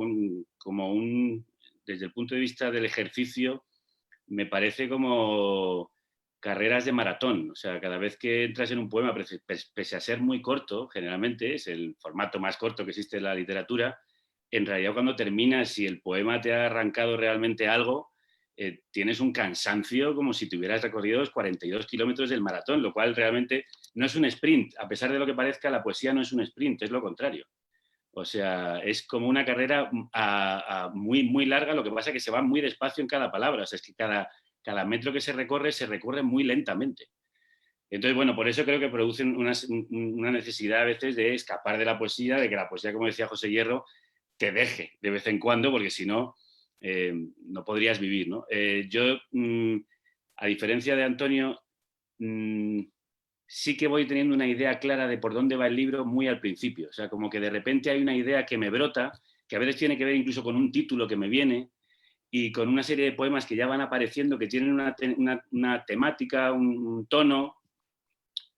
desde el punto de vista del ejercicio, me parece como carreras de maratón. O sea, cada vez que entras en un poema, pese a ser muy corto, generalmente es el formato más corto que existe en la literatura, en realidad cuando terminas, si el poema te ha arrancado realmente algo, tienes un cansancio como si te hubieras recorrido los 42 kilómetros del maratón, lo cual realmente no es un sprint. A pesar de lo que parezca, la poesía no es un sprint, es lo contrario. O sea, es como una carrera muy, muy larga, lo que pasa es que se va muy despacio en cada palabra. O sea, es que cada metro que se recorre muy lentamente. Entonces, bueno, por eso creo que producen una necesidad a veces de escapar de la poesía, de que la poesía, como decía José Hierro, te deje de vez en cuando, porque si no, no podrías vivir, ¿no? Yo, a diferencia de Antonio, sí que voy teniendo una idea clara de por dónde va el libro muy al principio. O sea, como que de repente hay una idea que me brota, que a veces tiene que ver incluso con un título que me viene y con una serie de poemas que ya van apareciendo, que tienen una temática, un tono,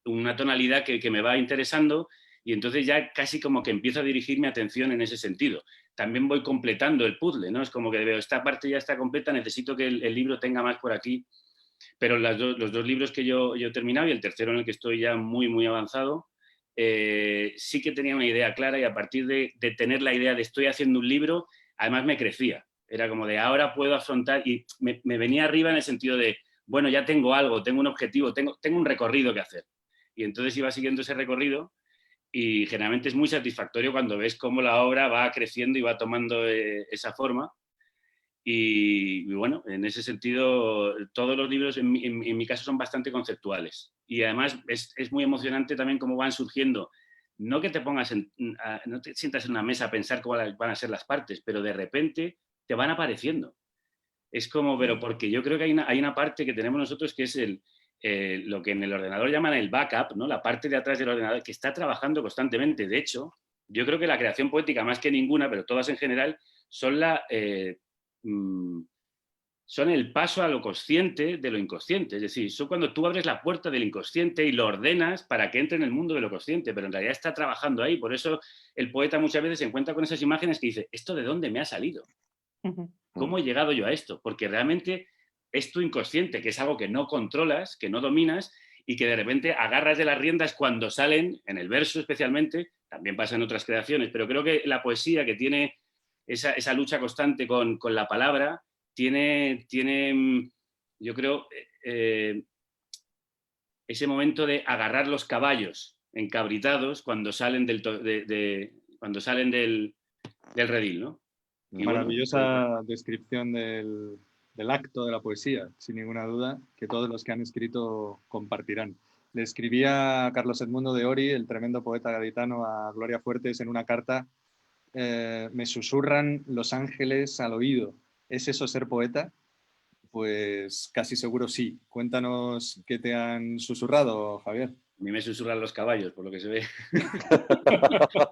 una tonalidad que me va interesando, y entonces ya casi como que empiezo a dirigir mi atención en ese sentido. También voy completando el puzzle, ¿no? Es como que veo, esta parte ya está completa, necesito que el libro tenga más por aquí. Pero los dos libros que yo he terminado y el tercero en el que estoy ya muy, muy avanzado, sí que tenía una idea clara, y a partir de tener la idea de estoy haciendo un libro, además me crecía. Era como de ahora puedo afrontar, y me venía arriba en el sentido de, bueno, ya tengo algo, tengo un objetivo, tengo un recorrido que hacer. Y entonces iba siguiendo ese recorrido, y generalmente es muy satisfactorio cuando ves cómo la obra va creciendo y va tomando esa forma. Y bueno, en ese sentido, todos los libros en mi caso son bastante conceptuales. Y además es muy emocionante también cómo van surgiendo. No que te pongas no te sientas en una mesa a pensar cómo van a ser las partes, pero de repente te van apareciendo. Es como, pero porque yo creo que hay una parte que tenemos nosotros que es lo que en el ordenador llaman el backup, ¿no? La parte de atrás del ordenador que está trabajando constantemente. De hecho, yo creo que la creación poética, más que ninguna, pero todas en general, son son el paso a lo consciente de lo inconsciente. Es decir, son cuando tú abres la puerta del inconsciente y lo ordenas para que entre en el mundo de lo consciente, pero en realidad está trabajando ahí. Por eso el poeta muchas veces se encuentra con esas imágenes que dice, ¿esto de dónde me ha salido? ¿Cómo he llegado yo a esto? Porque realmente es tu inconsciente, que es algo que no controlas, que no dominas y que de repente agarras de las riendas cuando salen, en el verso especialmente, también pasa en otras creaciones, pero creo que la poesía, que tiene esa lucha constante con la palabra, tiene yo creo, ese momento de agarrar los caballos encabritados cuando salen cuando salen del redil, ¿no? Y maravillosa descripción del acto de la poesía, sin ninguna duda, que todos los que han escrito compartirán. Le escribía Carlos Edmundo de Ory, el tremendo poeta gaditano, a Gloria Fuertes en una carta: me susurran los ángeles al oído. ¿Es eso ser poeta? Pues casi seguro sí. Cuéntanos qué te han susurrado, Javier. A mí me susurran los caballos, por lo que se ve.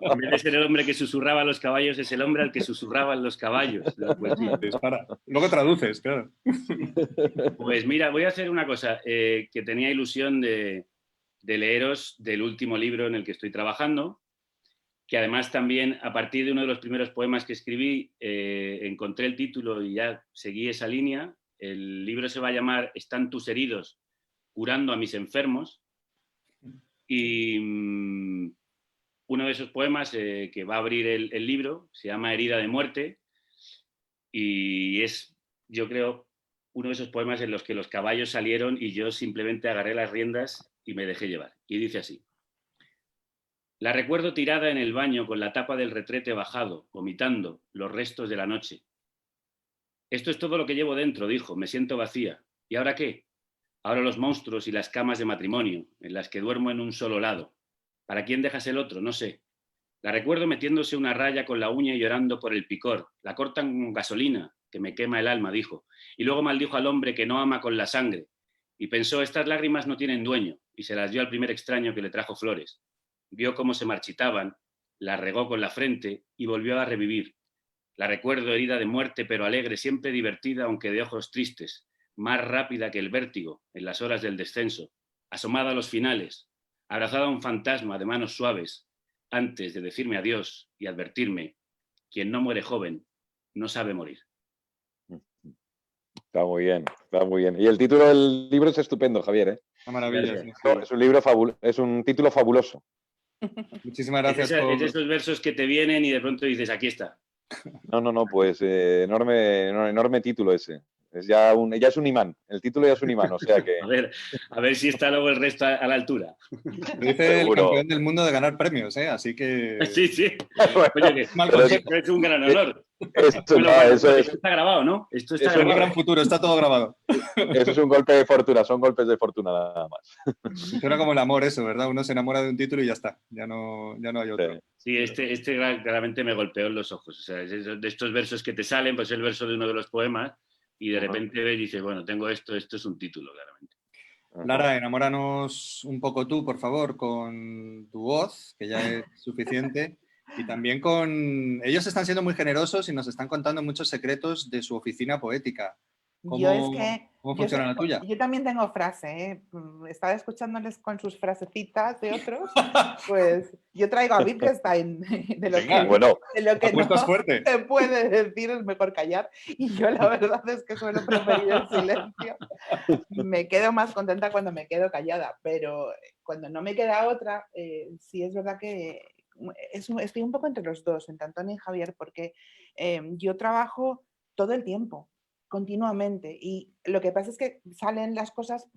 En vez de ser el hombre que susurraba a los caballos, es el hombre al que susurraban los caballos de la poesía. Dispara. Luego traduces, claro. Pues mira, voy a hacer una cosa, que tenía ilusión de leeros del último libro en el que estoy trabajando, que además también, a partir de uno de los primeros poemas que escribí, encontré el título y ya seguí esa línea. El libro se va a llamar Están tus heridos curando a mis enfermos. Y uno de esos poemas que va a abrir el libro se llama Herida de muerte, y es, yo creo, uno de esos poemas en los que los caballos salieron y yo simplemente agarré las riendas y me dejé llevar. Y dice así: la recuerdo tirada en el baño con la tapa del retrete bajado, vomitando los restos de la noche. Esto es todo lo que llevo dentro, dijo, me siento vacía. ¿Y ahora qué? Ahora los monstruos y las camas de matrimonio, en las que duermo en un solo lado. ¿Para quién dejas el otro? No sé. La recuerdo metiéndose una raya con la uña y llorando por el picor. La cortan con gasolina, que me quema el alma, dijo. Y luego maldijo al hombre que no ama con la sangre. Y pensó, estas lágrimas no tienen dueño, y se las dio al primer extraño que le trajo flores. Vio cómo se marchitaban, las regó con la frente y volvió a revivir. La recuerdo herida de muerte, pero alegre, siempre divertida, aunque de ojos tristes, más rápida que el vértigo en las horas del descenso, asomada a los finales, abrazada a un fantasma de manos suaves, antes de decirme adiós y advertirme: quien no muere joven, no sabe morir. Está muy bien, está muy bien. Y el título del libro es estupendo, Javier, ¿eh? Una maravilla. Sí. Es un libro es un título fabuloso. Muchísimas gracias. Es esos versos que te vienen y de pronto dices, aquí está. No, pues enorme título ese. Ya es un imán. El título ya es un imán, o sea que... A ver si está luego el resto a la altura. Lo dice el campeón del mundo de ganar premios, ¿eh? Así que... Sí. Oye, que es un gran honor. Esto está grabado, ¿no? Esto está grabado. Un gran futuro, está todo grabado. Eso es un golpe de fortuna, son golpes de fortuna nada más. Funciona como el amor eso, ¿verdad? Uno se enamora de un título y ya está, ya no hay otro. Sí, este claramente me golpeó en los ojos. O sea, de estos versos que te salen, pues el verso de uno de los poemas, y de repente ves y dices, bueno, tengo esto es un título, claramente. Lara, enamóranos un poco tú, por favor, con tu voz, que ya es suficiente. Y también ellos están siendo muy generosos y nos están contando muchos secretos de su oficina poética. ¿Cómo funciona la tuya? Yo también tengo frase, ¿eh? Estaba escuchándoles con sus frasecitas de otros, pues yo traigo a Wittgenstein, de lo que no fuerte. se puede decir es mejor callar, y yo la verdad es que suelo preferir el silencio. Me quedo más contenta cuando me quedo callada, pero cuando no me queda otra, sí es verdad que estoy un poco entre los dos, entre Antonio y Javier, porque yo trabajo todo el tiempo, continuamente, y lo que pasa es que salen las cosas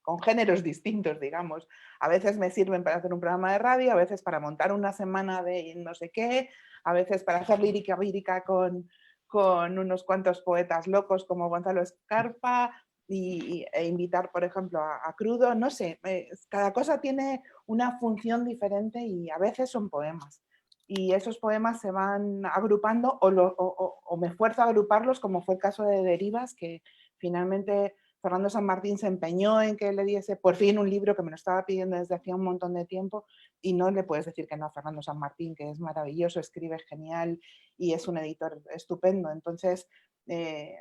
con géneros distintos, digamos. A veces me sirven para hacer un programa de radio, a veces para montar una semana de no sé qué, a veces para hacer lírica con con unos cuantos poetas locos como Gonzalo Escarpa e invitar, por ejemplo, a Crudo, no sé, cada cosa tiene una función diferente y a veces son poemas. Y esos poemas se van agrupando o me esfuerzo a agruparlos, como fue el caso de Derivas, que finalmente Fernando San Martín se empeñó en que le diese por fin un libro que me lo estaba pidiendo desde hacía un montón de tiempo, y no le puedes decir que no a Fernando San Martín, que es maravilloso, escribe genial y es un editor estupendo. Entonces,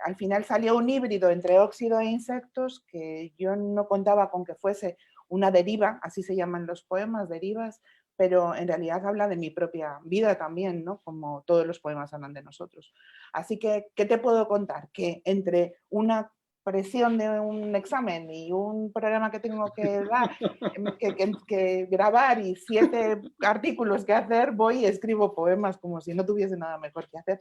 al final salió un híbrido entre Óxido e Insectos, que yo no contaba con que fuese una deriva, así se llaman los poemas, derivas, pero en realidad habla de mi propia vida también, ¿no? Como todos los poemas hablan de nosotros. Así que, ¿qué te puedo contar? Que entre una presión de un examen y un programa que tengo que dar, que grabar y 7 artículos que hacer, voy y escribo poemas como si no tuviese nada mejor que hacer.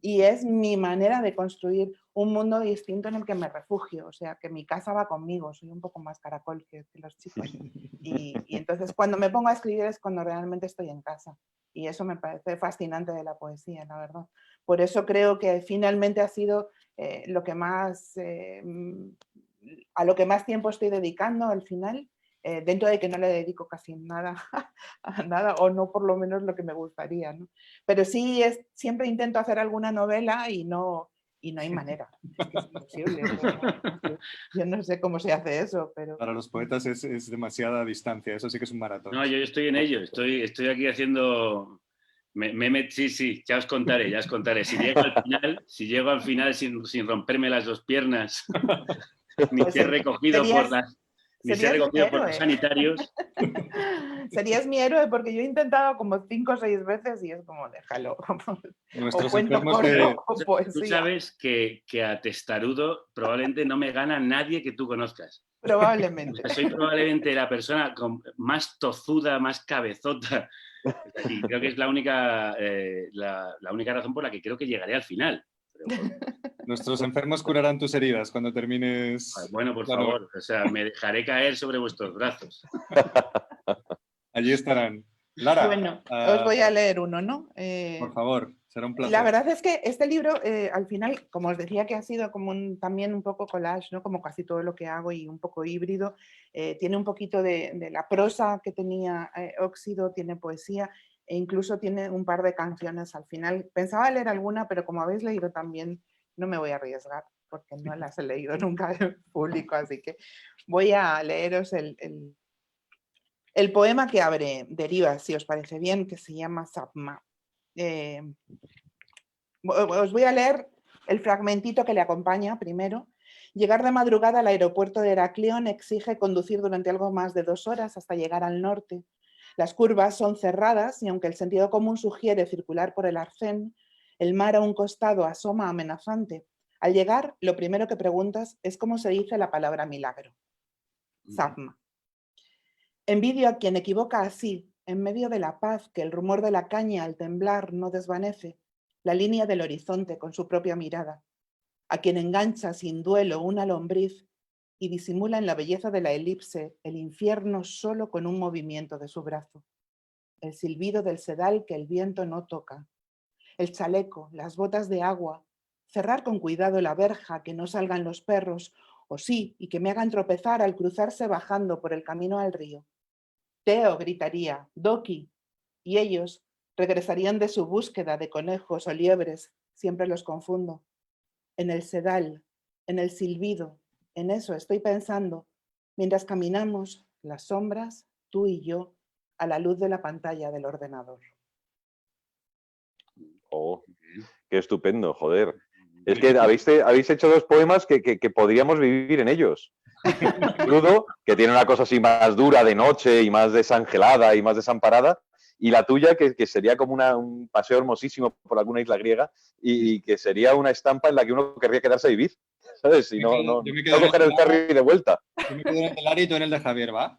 Y es mi manera de construir un mundo distinto en el que me refugio, o sea, que mi casa va conmigo, soy un poco más caracol que los chicos. Y entonces cuando me pongo a escribir es cuando realmente estoy en casa. Y eso me parece fascinante de la poesía, la verdad. Por eso creo que finalmente ha sido lo que más, a lo que más tiempo estoy dedicando al final, dentro de que no le dedico casi nada a nada, o no por lo menos lo que me gustaría, ¿no? Pero sí, siempre intento hacer alguna novela y no hay manera, es que es imposible. Yo no sé cómo se hace eso, pero... Para los poetas es demasiada distancia, eso sí que es un maratón. No, yo estoy en ello, estoy aquí haciendo... sí, ya os contaré. Si llego al final sin romperme las 2 piernas, ni ser recogido por los sanitarios. Serías mi héroe, porque yo he intentado como 5 o 6 veces y es como, déjalo. Nuestros o cuento enfermos corto, o poesía. Tú sabes que a testarudo probablemente no me gana nadie que tú conozcas. Probablemente. O sea, soy probablemente la persona más tozuda, más cabezota. Y creo que es la única razón por la que creo que llegaré al final. Nuestros enfermos curarán tus heridas cuando termines. Bueno, por favor, o sea, me dejaré caer sobre vuestros brazos. Allí estarán. Lara. Bueno, os voy a leer uno, ¿no? Por favor, será un placer. La verdad es que este libro, al final, como os decía, que ha sido como también un poco collage, ¿no? Como casi todo lo que hago, y un poco híbrido. Tiene un poquito de la prosa que tenía Óxido, tiene poesía, e incluso tiene un par de canciones al final. Pensaba leer alguna, pero como habéis leído también, no me voy a arriesgar, porque no las he leído nunca en público, así que voy a leeros el poema que abre Derivas, si os parece bien, que se llama Sapma. Os voy a leer el fragmentito que le acompaña primero. Llegar de madrugada al aeropuerto de Heraclión exige conducir durante algo más de 2 horas hasta llegar al norte. Las curvas son cerradas y aunque el sentido común sugiere circular por el arcén, el mar a un costado asoma amenazante. Al llegar, lo primero que preguntas es cómo se dice la palabra milagro. Sapma. Envidio a quien equivoca así, en medio de la paz que el rumor de la caña al temblar no desvanece, la línea del horizonte con su propia mirada, a quien engancha sin duelo una lombriz y disimula en la belleza de la elipse el infierno solo con un movimiento de su brazo, el silbido del sedal que el viento no toca, el chaleco, las botas de agua, cerrar con cuidado la verja que no salgan los perros, o sí, y que me hagan tropezar al cruzarse bajando por el camino al río. Teo gritaría, Doki, y ellos regresarían de su búsqueda de conejos o liebres, siempre los confundo. En el sedal, en el silbido, en eso estoy pensando, mientras caminamos, las sombras, tú y yo, a la luz de la pantalla del ordenador. Oh, qué estupendo, joder. Es que habéis hecho 2 poemas que podríamos vivir en ellos. Crudo, que tiene una cosa así más dura de noche y más desangelada y más desamparada, y la tuya que sería como un paseo hermosísimo por alguna isla griega y que sería una estampa en la que uno querría quedarse a vivir, ¿sabes? Si no coger el ferry de vuelta. Yo me quedo en el de Lara y tú en el de Javier, ¿va?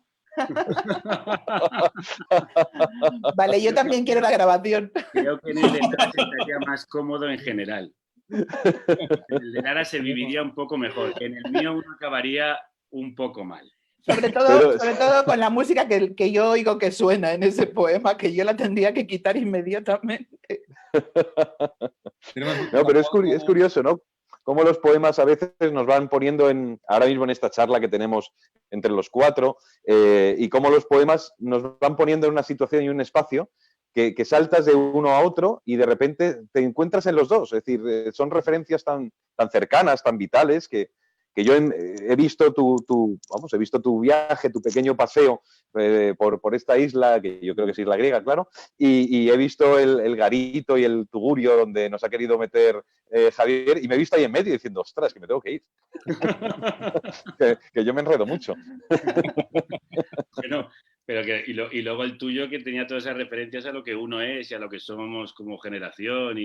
Vale, yo también quiero la grabación. Creo que en el de Lara se estaría más cómodo en general. En el de Lara se viviría un poco mejor. En el mío uno acabaría un poco mal. Sobre todo con la música que yo oigo que suena en ese poema, que yo la tendría que quitar inmediatamente. No, pero es curioso, ¿no? Cómo los poemas a veces nos van poniendo ahora mismo en esta charla que tenemos entre los cuatro, y cómo los poemas nos van poniendo en una situación y un espacio que saltas de uno a otro y de repente te encuentras en los dos. Es decir, son referencias tan cercanas, tan vitales, que yo he visto he visto tu viaje, tu pequeño paseo por esta isla, que yo creo que es isla griega, claro, y he visto el garito y el tugurio donde nos ha querido meter Javier, y me he visto ahí en medio diciendo, ostras, que me tengo que ir. que yo me enredo mucho. Bueno, y luego el tuyo, que tenía todas esas referencias a lo que uno es y a lo que somos como generación.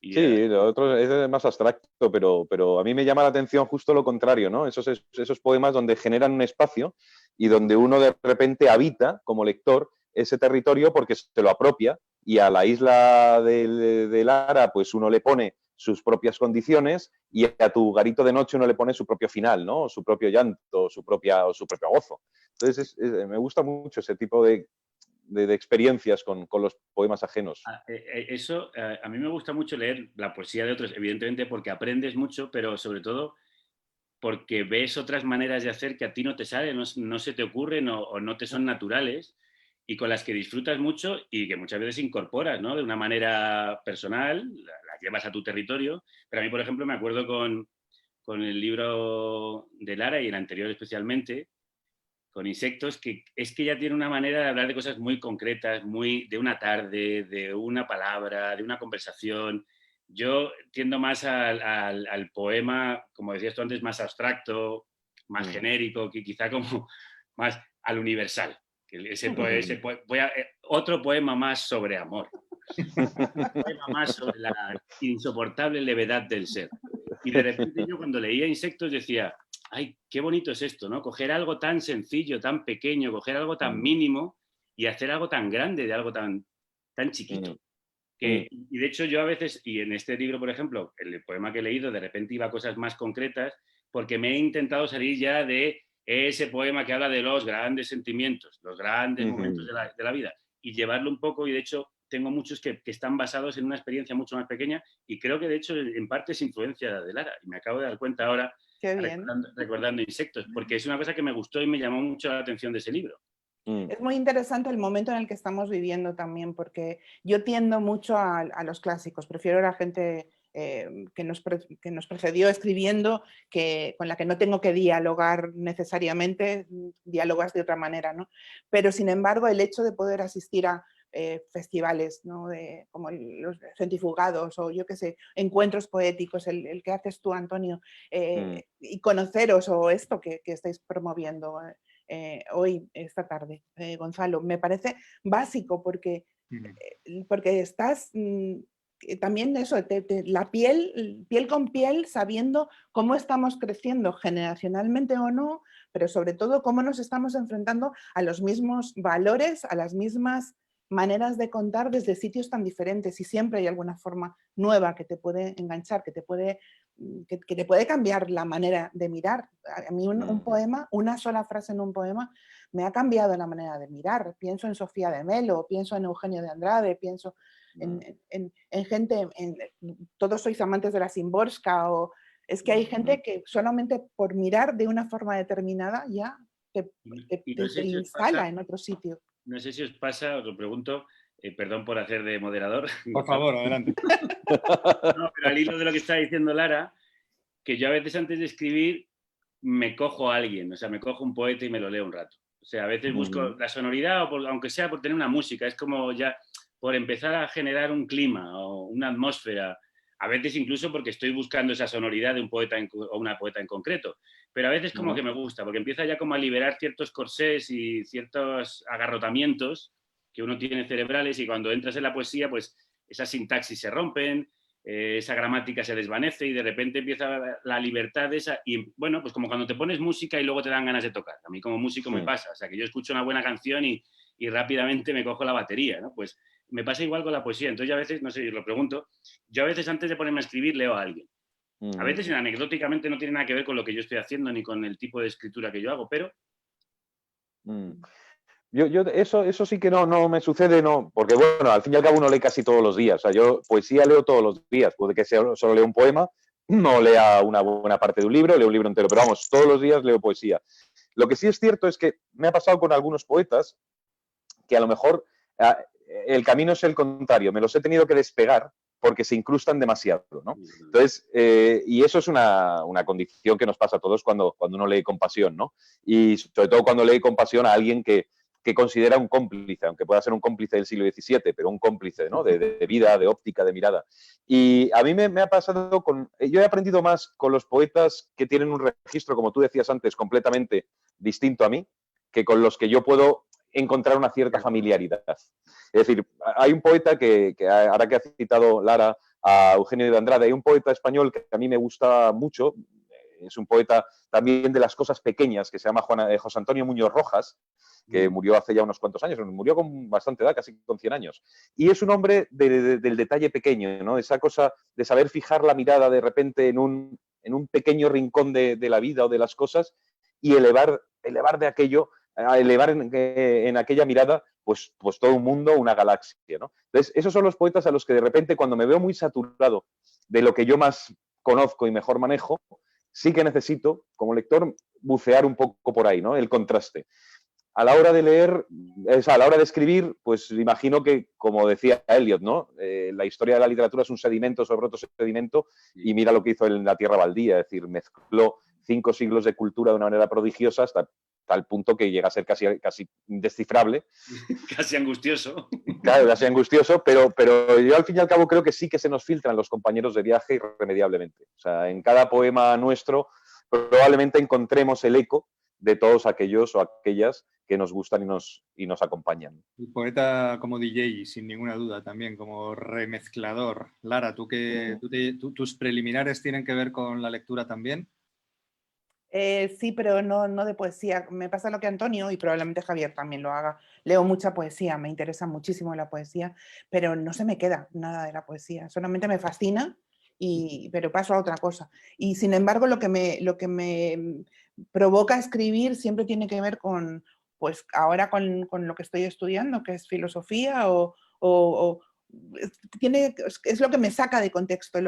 Sí, lo otro es más abstracto, pero a mí me llama la atención justo lo contrario, ¿no? Esos poemas donde generan un espacio y donde uno de repente habita como lector ese territorio porque se lo apropia, y a la isla de Lara pues uno le pone sus propias condiciones, y a tu garito de noche uno le pone su propio final, ¿no? Su propio llanto, su propio gozo. Entonces me gusta mucho ese tipo de experiencias con los poemas ajenos. Eso, a mí me gusta mucho leer la poesía de otros, evidentemente porque aprendes mucho, pero sobre todo porque ves otras maneras de hacer que a ti no te salen, no se te ocurren o no te son naturales, y con las que disfrutas mucho y que muchas veces incorporas, ¿no? De una manera personal, las llevas a tu territorio. Pero a mí, por ejemplo, me acuerdo con el libro de Lara, y el anterior especialmente, con Insectos, que es que ya tiene una manera de hablar de cosas muy concretas, muy de una tarde, de una palabra, de una conversación. Yo tiendo más al poema, como decías tú antes, más abstracto, más genérico, que quizá como más al universal. Otro poema más sobre amor. Un poema más sobre la insoportable levedad del ser. Y de repente yo, cuando leía Insectos, decía, ay, qué bonito es esto, ¿no? Coger algo tan sencillo, tan pequeño, coger algo tan mínimo y hacer algo tan grande de algo tan chiquito. Y de hecho yo a veces, y en este libro, por ejemplo, el poema que he leído, de repente iba a cosas más concretas, porque me he intentado salir ya de ese poema que habla de los grandes sentimientos, los grandes momentos de la vida, y llevarlo un poco. Y de hecho tengo muchos que están basados en una experiencia mucho más pequeña, y creo que de hecho en parte es influencia de Lara, y me acabo de dar cuenta ahora, recordando Insectos, porque es una cosa que me gustó y me llamó mucho la atención de ese libro. Es muy interesante el momento en el que estamos viviendo también, porque yo tiendo mucho a los clásicos, prefiero a la gente que nos precedió escribiendo, con la que no tengo que dialogar necesariamente, dialogas de otra manera, ¿no? Pero sin embargo, el hecho de poder asistir a festivales, ¿no? Como los centrifugados, o yo qué sé, encuentros poéticos, el que haces tú, Antonio, y conoceros, o esto que estáis promoviendo hoy, esta tarde, Gonzalo, me parece básico, porque estás también eso, la piel con piel, sabiendo cómo estamos creciendo generacionalmente o no, pero sobre todo cómo nos estamos enfrentando a los mismos valores, a las mismas maneras de contar desde sitios tan diferentes, y siempre hay alguna forma nueva que te puede enganchar, que te puede cambiar la manera de mirar. A mí un poema, una sola frase en un poema, me ha cambiado la manera de mirar. Pienso en Sofía de Melo, pienso en Eugenio de Andrade, pienso en gente, todos sois amantes de la Szymborska, o es que hay gente que solamente por mirar de una forma determinada ya te instala en otro sitio. No sé si os pasa, os lo pregunto, perdón por hacer de moderador. Por favor, adelante. No, pero al hilo de lo que está diciendo Lara, que yo a veces antes de escribir me cojo a alguien, o sea, me cojo un poeta y me lo leo un rato. O sea, a veces busco la sonoridad, aunque sea por tener una música, es como ya por empezar a generar un clima o una atmósfera. A veces incluso porque estoy buscando esa sonoridad de un poeta o una poeta en concreto. Pero a veces como que me gusta, porque empieza ya como a liberar ciertos corsés y ciertos agarrotamientos que uno tiene cerebrales, y cuando entras en la poesía, pues esas sintaxis se rompen, esa gramática se desvanece, y de repente empieza la libertad esa. Y bueno, pues como cuando te pones música y luego te dan ganas de tocar. A mí como músico me pasa, o sea, que yo escucho una buena canción y rápidamente me cojo la batería, ¿no? Pues me pasa igual con la poesía. Entonces yo a veces, no sé, os lo pregunto, yo a veces antes de ponerme a escribir leo a alguien. A veces anecdóticamente no tiene nada que ver con lo que yo estoy haciendo ni con el tipo de escritura que yo hago, pero... Eso sí que no me sucede, no, porque bueno, al fin y al cabo uno lee casi todos los días. O sea, yo poesía leo todos los días. Puede que solo lea un poema, no lea una buena parte de un libro, leo un libro entero, pero vamos, todos los días leo poesía. Lo que sí es cierto es que me ha pasado con algunos poetas que a lo mejor el camino es el contrario, me los he tenido que despegar porque se incrustan demasiado, ¿no? Entonces, y eso es una condición que nos pasa a todos cuando uno lee con pasión, ¿no? Y sobre todo cuando lee con pasión a alguien que considera un cómplice, aunque pueda ser un cómplice del siglo XVII, pero un cómplice, ¿no? De vida, de óptica, de mirada. Y a mí me ha pasado yo he aprendido más con los poetas que tienen un registro, como tú decías antes, completamente distinto a mí, que con los que yo puedo encontrar una cierta familiaridad. Es decir, hay un poeta que ahora que ha citado Lara, a Eugenio de Andrade, hay un poeta español que a mí me gusta mucho, es un poeta también de las cosas pequeñas, que se llama José Antonio Muñoz Rojas, que murió hace ya unos cuantos años, murió con bastante edad, casi con 100 años. Y es un hombre del detalle pequeño, ¿no? Esa cosa de saber fijar la mirada de repente en un pequeño rincón de la vida o de las cosas y elevar de aquello, a elevar en aquella mirada pues todo un mundo, una galaxia, ¿no? Entonces, esos son los poetas a los que de repente, cuando me veo muy saturado de lo que yo más conozco y mejor manejo, sí que necesito, como lector, bucear un poco por ahí, ¿no? El contraste. A la hora de leer, a la hora de escribir, pues imagino que, como decía Eliot, ¿no? La historia de la literatura es un sedimento sobre otro sedimento, y mira lo que hizo en La Tierra Baldía, es decir, mezcló 5 siglos de cultura de una manera prodigiosa hasta tal punto que llega a ser casi indescifrable. Casi angustioso. Claro, casi angustioso, pero yo al fin y al cabo creo que sí que se nos filtran los compañeros de viaje irremediablemente. O sea, en cada poema nuestro probablemente encontremos el eco de todos aquellos o aquellas que nos gustan y nos acompañan. El poeta como DJ, sin ninguna duda, también como remezclador. Lara, ¿tus preliminares tienen que ver con la lectura también? Sí, pero no de poesía. Me pasa lo que Antonio, y probablemente Javier también lo haga. Leo mucha poesía, me interesa muchísimo la poesía, pero no se me queda nada de la poesía. Solamente me fascina, pero paso a otra cosa. Y sin embargo, lo que me provoca escribir siempre tiene que ver con, pues ahora con lo que estoy estudiando, que es filosofía o es lo que me saca de contexto,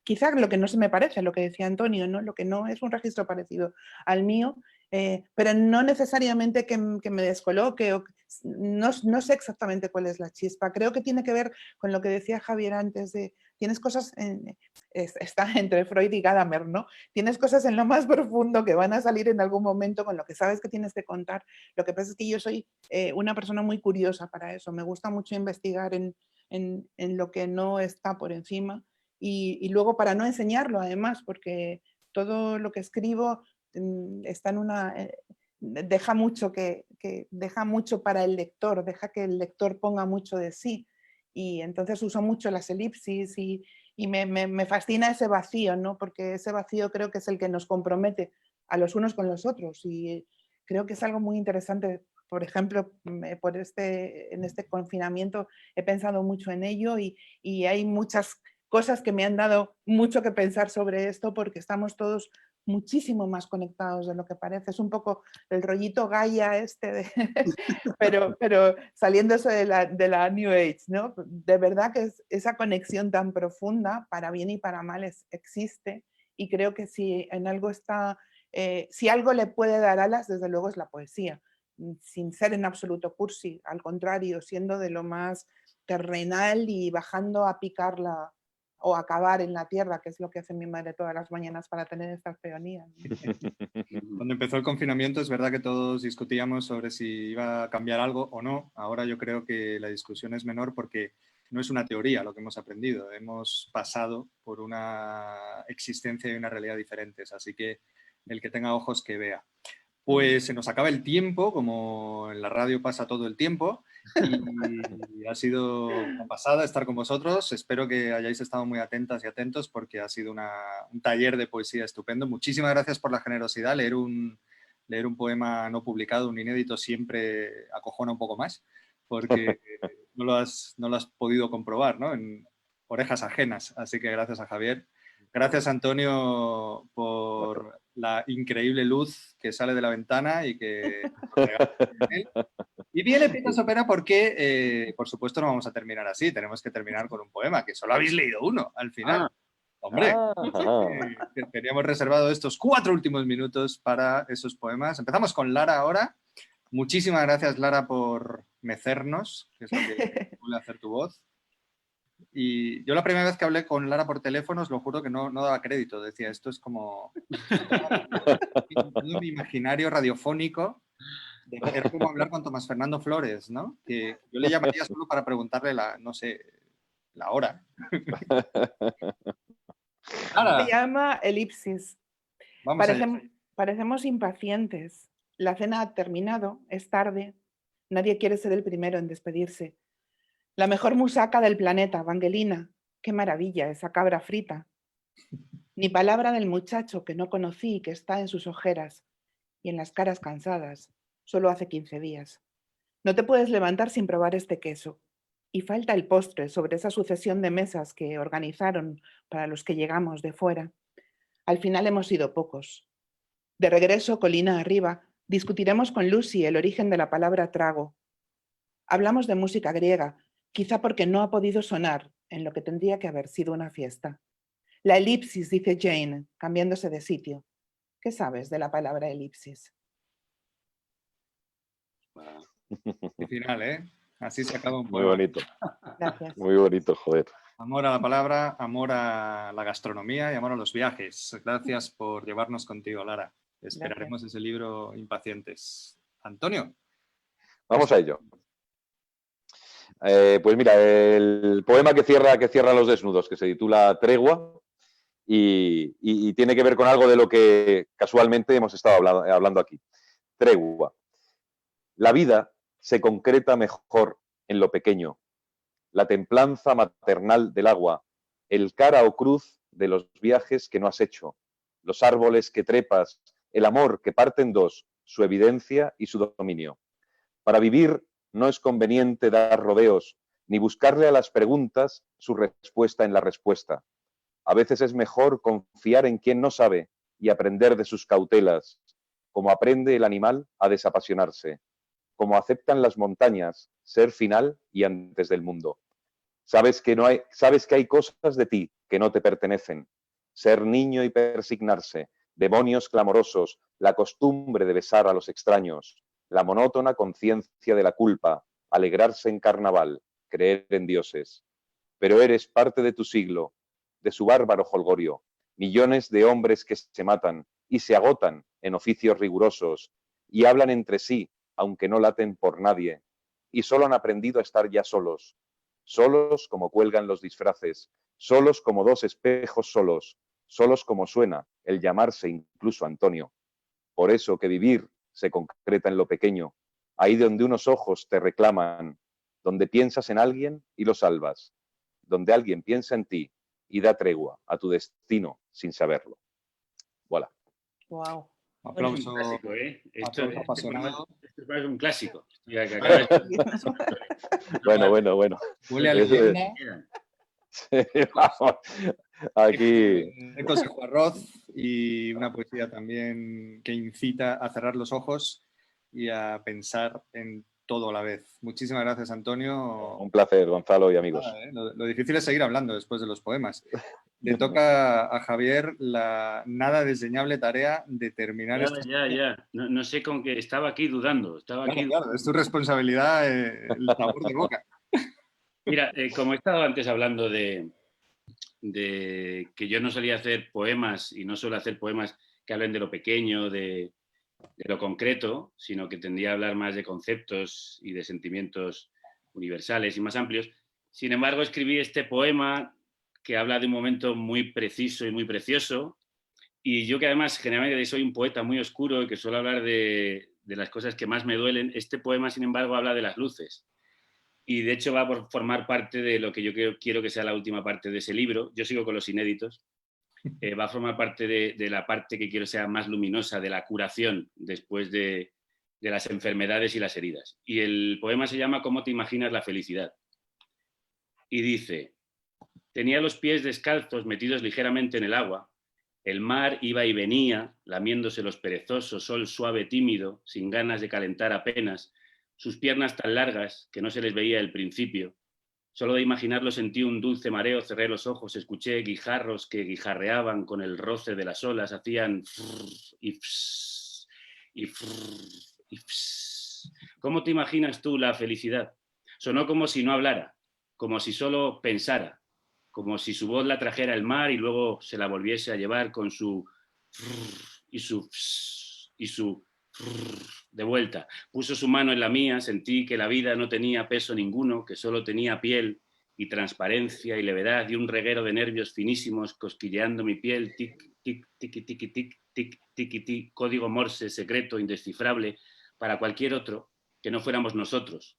quizás lo que no se me parece, lo que decía Antonio, ¿no? Lo que no es un registro parecido al mío, pero no necesariamente que me descoloque, no sé exactamente cuál es la chispa. Creo que tiene que ver con lo que decía Javier antes, tienes cosas, está entre Freud y Gadamer, ¿no? Tienes cosas en lo más profundo que van a salir en algún momento con lo que sabes que tienes que contar. Lo que pasa es que yo soy una persona muy curiosa para eso, me gusta mucho investigar en lo que no está por encima y luego para no enseñarlo además, porque todo lo que escribo está en deja mucho deja mucho para el lector, deja que el lector ponga mucho de sí, y entonces uso mucho las elipsis y me fascina ese vacío, ¿no? Porque ese vacío creo que es el que nos compromete a los unos con los otros, y creo que es algo muy interesante. Por ejemplo, en este confinamiento he pensado mucho en ello y hay muchas cosas que me han dado mucho que pensar sobre esto, porque estamos todos muchísimo más conectados de lo que parece. Es un poco el rollito Gaia pero saliéndose de la New Age, ¿no? De verdad que esa conexión tan profunda, para bien y para mal, existe, y creo que si en algo si algo le puede dar alas, desde luego es la poesía, sin ser en absoluto cursi, al contrario, siendo de lo más terrenal y bajando a picarla o a cavar en la tierra, que es lo que hace mi madre todas las mañanas para tener estas peonías. Cuando empezó el confinamiento es verdad que todos discutíamos sobre si iba a cambiar algo o no. Ahora yo creo que la discusión es menor porque no es una teoría lo que hemos aprendido. Hemos pasado por una existencia y una realidad diferentes. Así que el que tenga ojos que vea. Pues se nos acaba el tiempo, como en la radio pasa todo el tiempo, y ha sido una pasada estar con vosotros. Espero que hayáis estado muy atentas y atentos porque ha sido un taller de poesía estupendo. Muchísimas gracias por la generosidad. Leer un poema no publicado, un inédito, siempre acojona un poco más porque no lo has podido comprobar, ¿no? En orejas ajenas. Así que gracias a Javier Gracias, Antonio, por la increíble luz que sale de la ventana y que regala él. Y viene Pita Sopera porque, por supuesto, no vamos a terminar así. Tenemos que terminar con un poema, que solo habéis leído uno al final. Hombre, teníamos reservado estos 4 últimos minutos para esos poemas. Empezamos con Lara ahora. Muchísimas gracias, Lara, por mecernos, que es lo que suele hacer tu voz. Y yo la primera vez que hablé con Lara por teléfono, os lo juro que no daba crédito. Decía, esto es como un imaginario radiofónico. Era como hablar con Tomás Fernando Flores, ¿no? Que yo le llamaría solo para preguntarle no sé, la hora. Se llama Elipsis. Vamos allá. Parecemos impacientes. La cena ha terminado, es tarde. Nadie quiere ser el primero en despedirse. La mejor musaca del planeta, Vangelina. Qué maravilla esa cabra frita. Ni palabra del muchacho que no conocí y que está en sus ojeras y en las caras cansadas. Solo hace 15 días. No te puedes levantar sin probar este queso. Y falta el postre sobre esa sucesión de mesas que organizaron para los que llegamos de fuera. Al final hemos sido pocos. De regreso, colina arriba, discutiremos con Lucy el origen de la palabra trago. Hablamos de música griega, quizá porque no ha podido sonar en lo que tendría que haber sido una fiesta. La elipsis, dice Jane, cambiándose de sitio. ¿Qué sabes de la palabra elipsis? Y final, ¿eh? Así se acaba un Muy poema. bonito. Gracias. Muy bonito, joder. Amor a la palabra, amor a la gastronomía y amor a los viajes. Gracias por llevarnos contigo, Lara. Esperaremos ese libro impacientes. Antonio. Vamos a ello. Pues mira, el poema que cierra Los Desnudos, que se titula Tregua, y tiene que ver con algo de lo que casualmente hemos estado hablando aquí. Tregua. La vida se concreta mejor en lo pequeño. La templanza maternal del agua, el cara o cruz de los viajes que no has hecho, los árboles que trepas, el amor que parte en dos, su evidencia y su dominio. Para vivir no es conveniente dar rodeos, ni buscarle a las preguntas su respuesta en la respuesta. A veces es mejor confiar en quien no sabe y aprender de sus cautelas, como aprende el animal a desapasionarse, como aceptan las montañas ser final y antes del mundo. Sabes que hay cosas de ti que no te pertenecen. Ser niño y persignarse, demonios clamorosos, la costumbre de besar a los extraños, la monótona conciencia de la culpa, alegrarse en carnaval, creer en dioses. Pero eres parte de tu siglo, de su bárbaro jolgorio, millones de hombres que se matan y se agotan en oficios rigurosos y hablan entre sí, aunque no laten por nadie, y solo han aprendido a estar ya solos, solos como cuelgan los disfraces, solos como dos espejos solos, solos como suena el llamarse incluso Antonio. Por eso que vivir se concreta en lo pequeño, ahí donde unos ojos te reclaman, donde piensas en alguien y lo salvas, donde alguien piensa en ti y da tregua a tu destino sin saberlo. Voilà. Wow. Aplauso, Un clásico, ¿eh? Esto aplauso apasionado. es un clásico. Bueno. Huele a leyenda. Sí, vamos. Aquí. Ecos de arroz y una poesía también que incita a cerrar los ojos y a pensar en todo a la vez. Muchísimas gracias, Antonio. Un placer, Gonzalo y amigos. Lo difícil es seguir hablando después de los poemas. Le toca a Javier la nada desdeñable tarea de terminar esto. Ya. No sé con qué. Estaba aquí dudando. Claro, es tu responsabilidad el sabor de boca. Mira, como he estado antes hablando de que yo no solía hacer poemas y no suelo hacer poemas que hablen de lo pequeño, de lo concreto, sino que tendría a hablar más de conceptos y de sentimientos universales y más amplios. Sin embargo, escribí este poema que habla de un momento muy preciso y muy precioso, y yo que además generalmente soy un poeta muy oscuro y que suelo hablar de las cosas que más me duelen, este poema, sin embargo, habla de las luces. Y de hecho va a formar parte de lo que yo quiero que sea la última parte de ese libro. Yo sigo con los inéditos. Va a formar parte de la parte que quiero sea más luminosa, de la curación después de las enfermedades y las heridas. Y el poema se llama ¿Cómo te imaginas la felicidad? Y dice: Tenía los pies descalzos metidos ligeramente en el agua. El mar iba y venía, lamiéndose los perezosos, sol suave tímido, sin ganas de calentar apenas, sus piernas tan largas que no se les veía el principio. Solo de imaginarlo sentí un dulce mareo, cerré los ojos, escuché guijarros que guijarreaban con el roce de las olas, hacían frrr y fss, y frrr y fss. ¿Cómo te imaginas tú la felicidad? Sonó como si no hablara, como si solo pensara, como si su voz la trajera el mar y luego se la volviese a llevar con su y su y su de vuelta. Puso su mano en la mía, sentí que la vida no tenía peso ninguno, que solo tenía piel y transparencia y levedad y un reguero de nervios finísimos cosquilleando mi piel, tic, tic, tic, tic, tic, tic, tic, tic, código morse secreto, indescifrable, para cualquier otro que no fuéramos nosotros.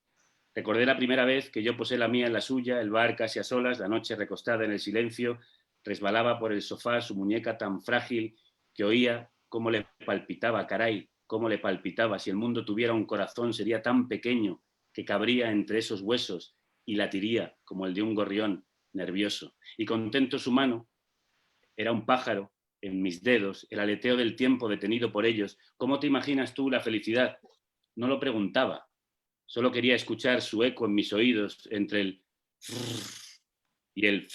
Recordé la primera vez que yo posé la mía en la suya, el bar casi a solas, la noche recostada en el silencio, resbalaba por el sofá su muñeca tan frágil que oía cómo le palpitaba, caray, cómo le palpitaba. Si el mundo tuviera un corazón sería tan pequeño que cabría entre esos huesos y latiría como el de un gorrión nervioso. Y contento su mano, era un pájaro en mis dedos, el aleteo del tiempo detenido por ellos. ¿Cómo te imaginas tú la felicidad? No lo preguntaba. Solo quería escuchar su eco en mis oídos entre el y el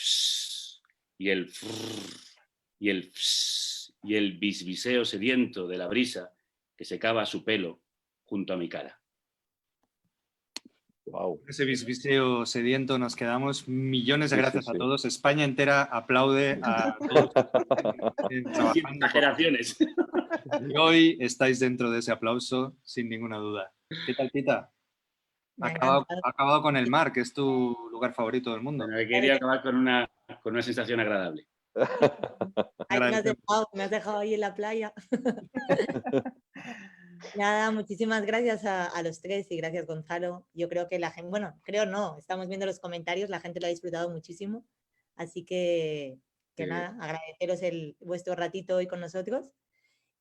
y el y el y el bisbiseo sediento de la brisa que secaba su pelo junto a mi cara. Wow. Ese bisbiseo sediento nos quedamos. Millones de Sí, gracias sí, a sí. todos. España entera aplaude a todos trabajando. Exageraciones. Y hoy estáis dentro de ese aplauso, sin ninguna duda. ¿Qué tal, Tita? Me ha Ha encantado. acabado con el mar, que es tu lugar favorito del mundo. Bueno, quería acabar con una sensación agradable. Ay, me has dejado ahí en la playa. Nada, muchísimas gracias a los tres y gracias, Gonzalo. Yo creo que la gente, bueno, creo no, estamos viendo los comentarios, la gente lo ha disfrutado muchísimo. Así que nada, agradeceros vuestro ratito hoy con nosotros.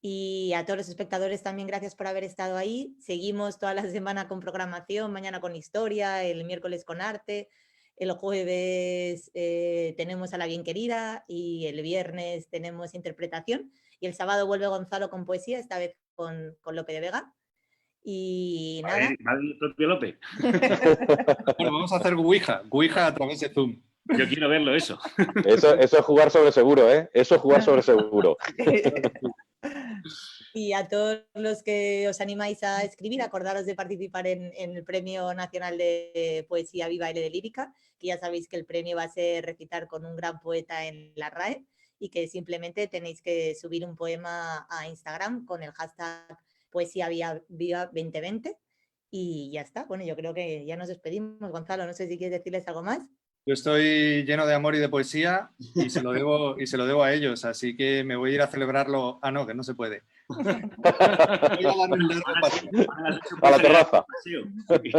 Y a todos los espectadores también gracias por haber estado ahí. Seguimos toda la semana con programación, mañana con historia, el miércoles con arte, el jueves tenemos a La Bien Querida y el viernes tenemos interpretación y el sábado vuelve Gonzalo con poesía, esta vez con Lope de Vega. Y nada. ¿Va el propio Lope? Bueno, vamos a hacer Ouija a través de Zoom. Yo quiero verlo eso. Eso es jugar sobre seguro, ¿eh? Eso es jugar sobre seguro. Y a todos los que os animáis a escribir, acordaros de participar en el Premio Nacional de Poesía Viva y de Lírica, que ya sabéis que el premio va a ser recitar con un gran poeta en la RAE y que simplemente tenéis que subir un poema a Instagram con el hashtag Poesía Viva 2020 y ya está. Bueno, yo creo que ya nos despedimos. Gonzalo, no sé si quieres decirles algo más. Yo estoy lleno de amor y de poesía y se lo debo a ellos, así que me voy a ir a celebrarlo. Ah, no, que no se puede. Voy a dar un largo paseo. A la terraza. Voy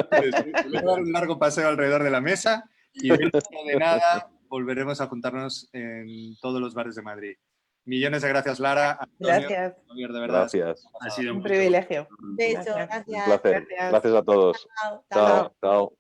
a dar un largo paseo alrededor de la mesa y dentro de nada volveremos a juntarnos en todos los bares de Madrid. Millones de gracias, Lara. Antonio, Gracias. Javier, de verdad. Gracias. Ha sido Un privilegio. Beso, Gracias. gracias. Un placer. Gracias. Gracias a todos. Chao. Chao. Chao.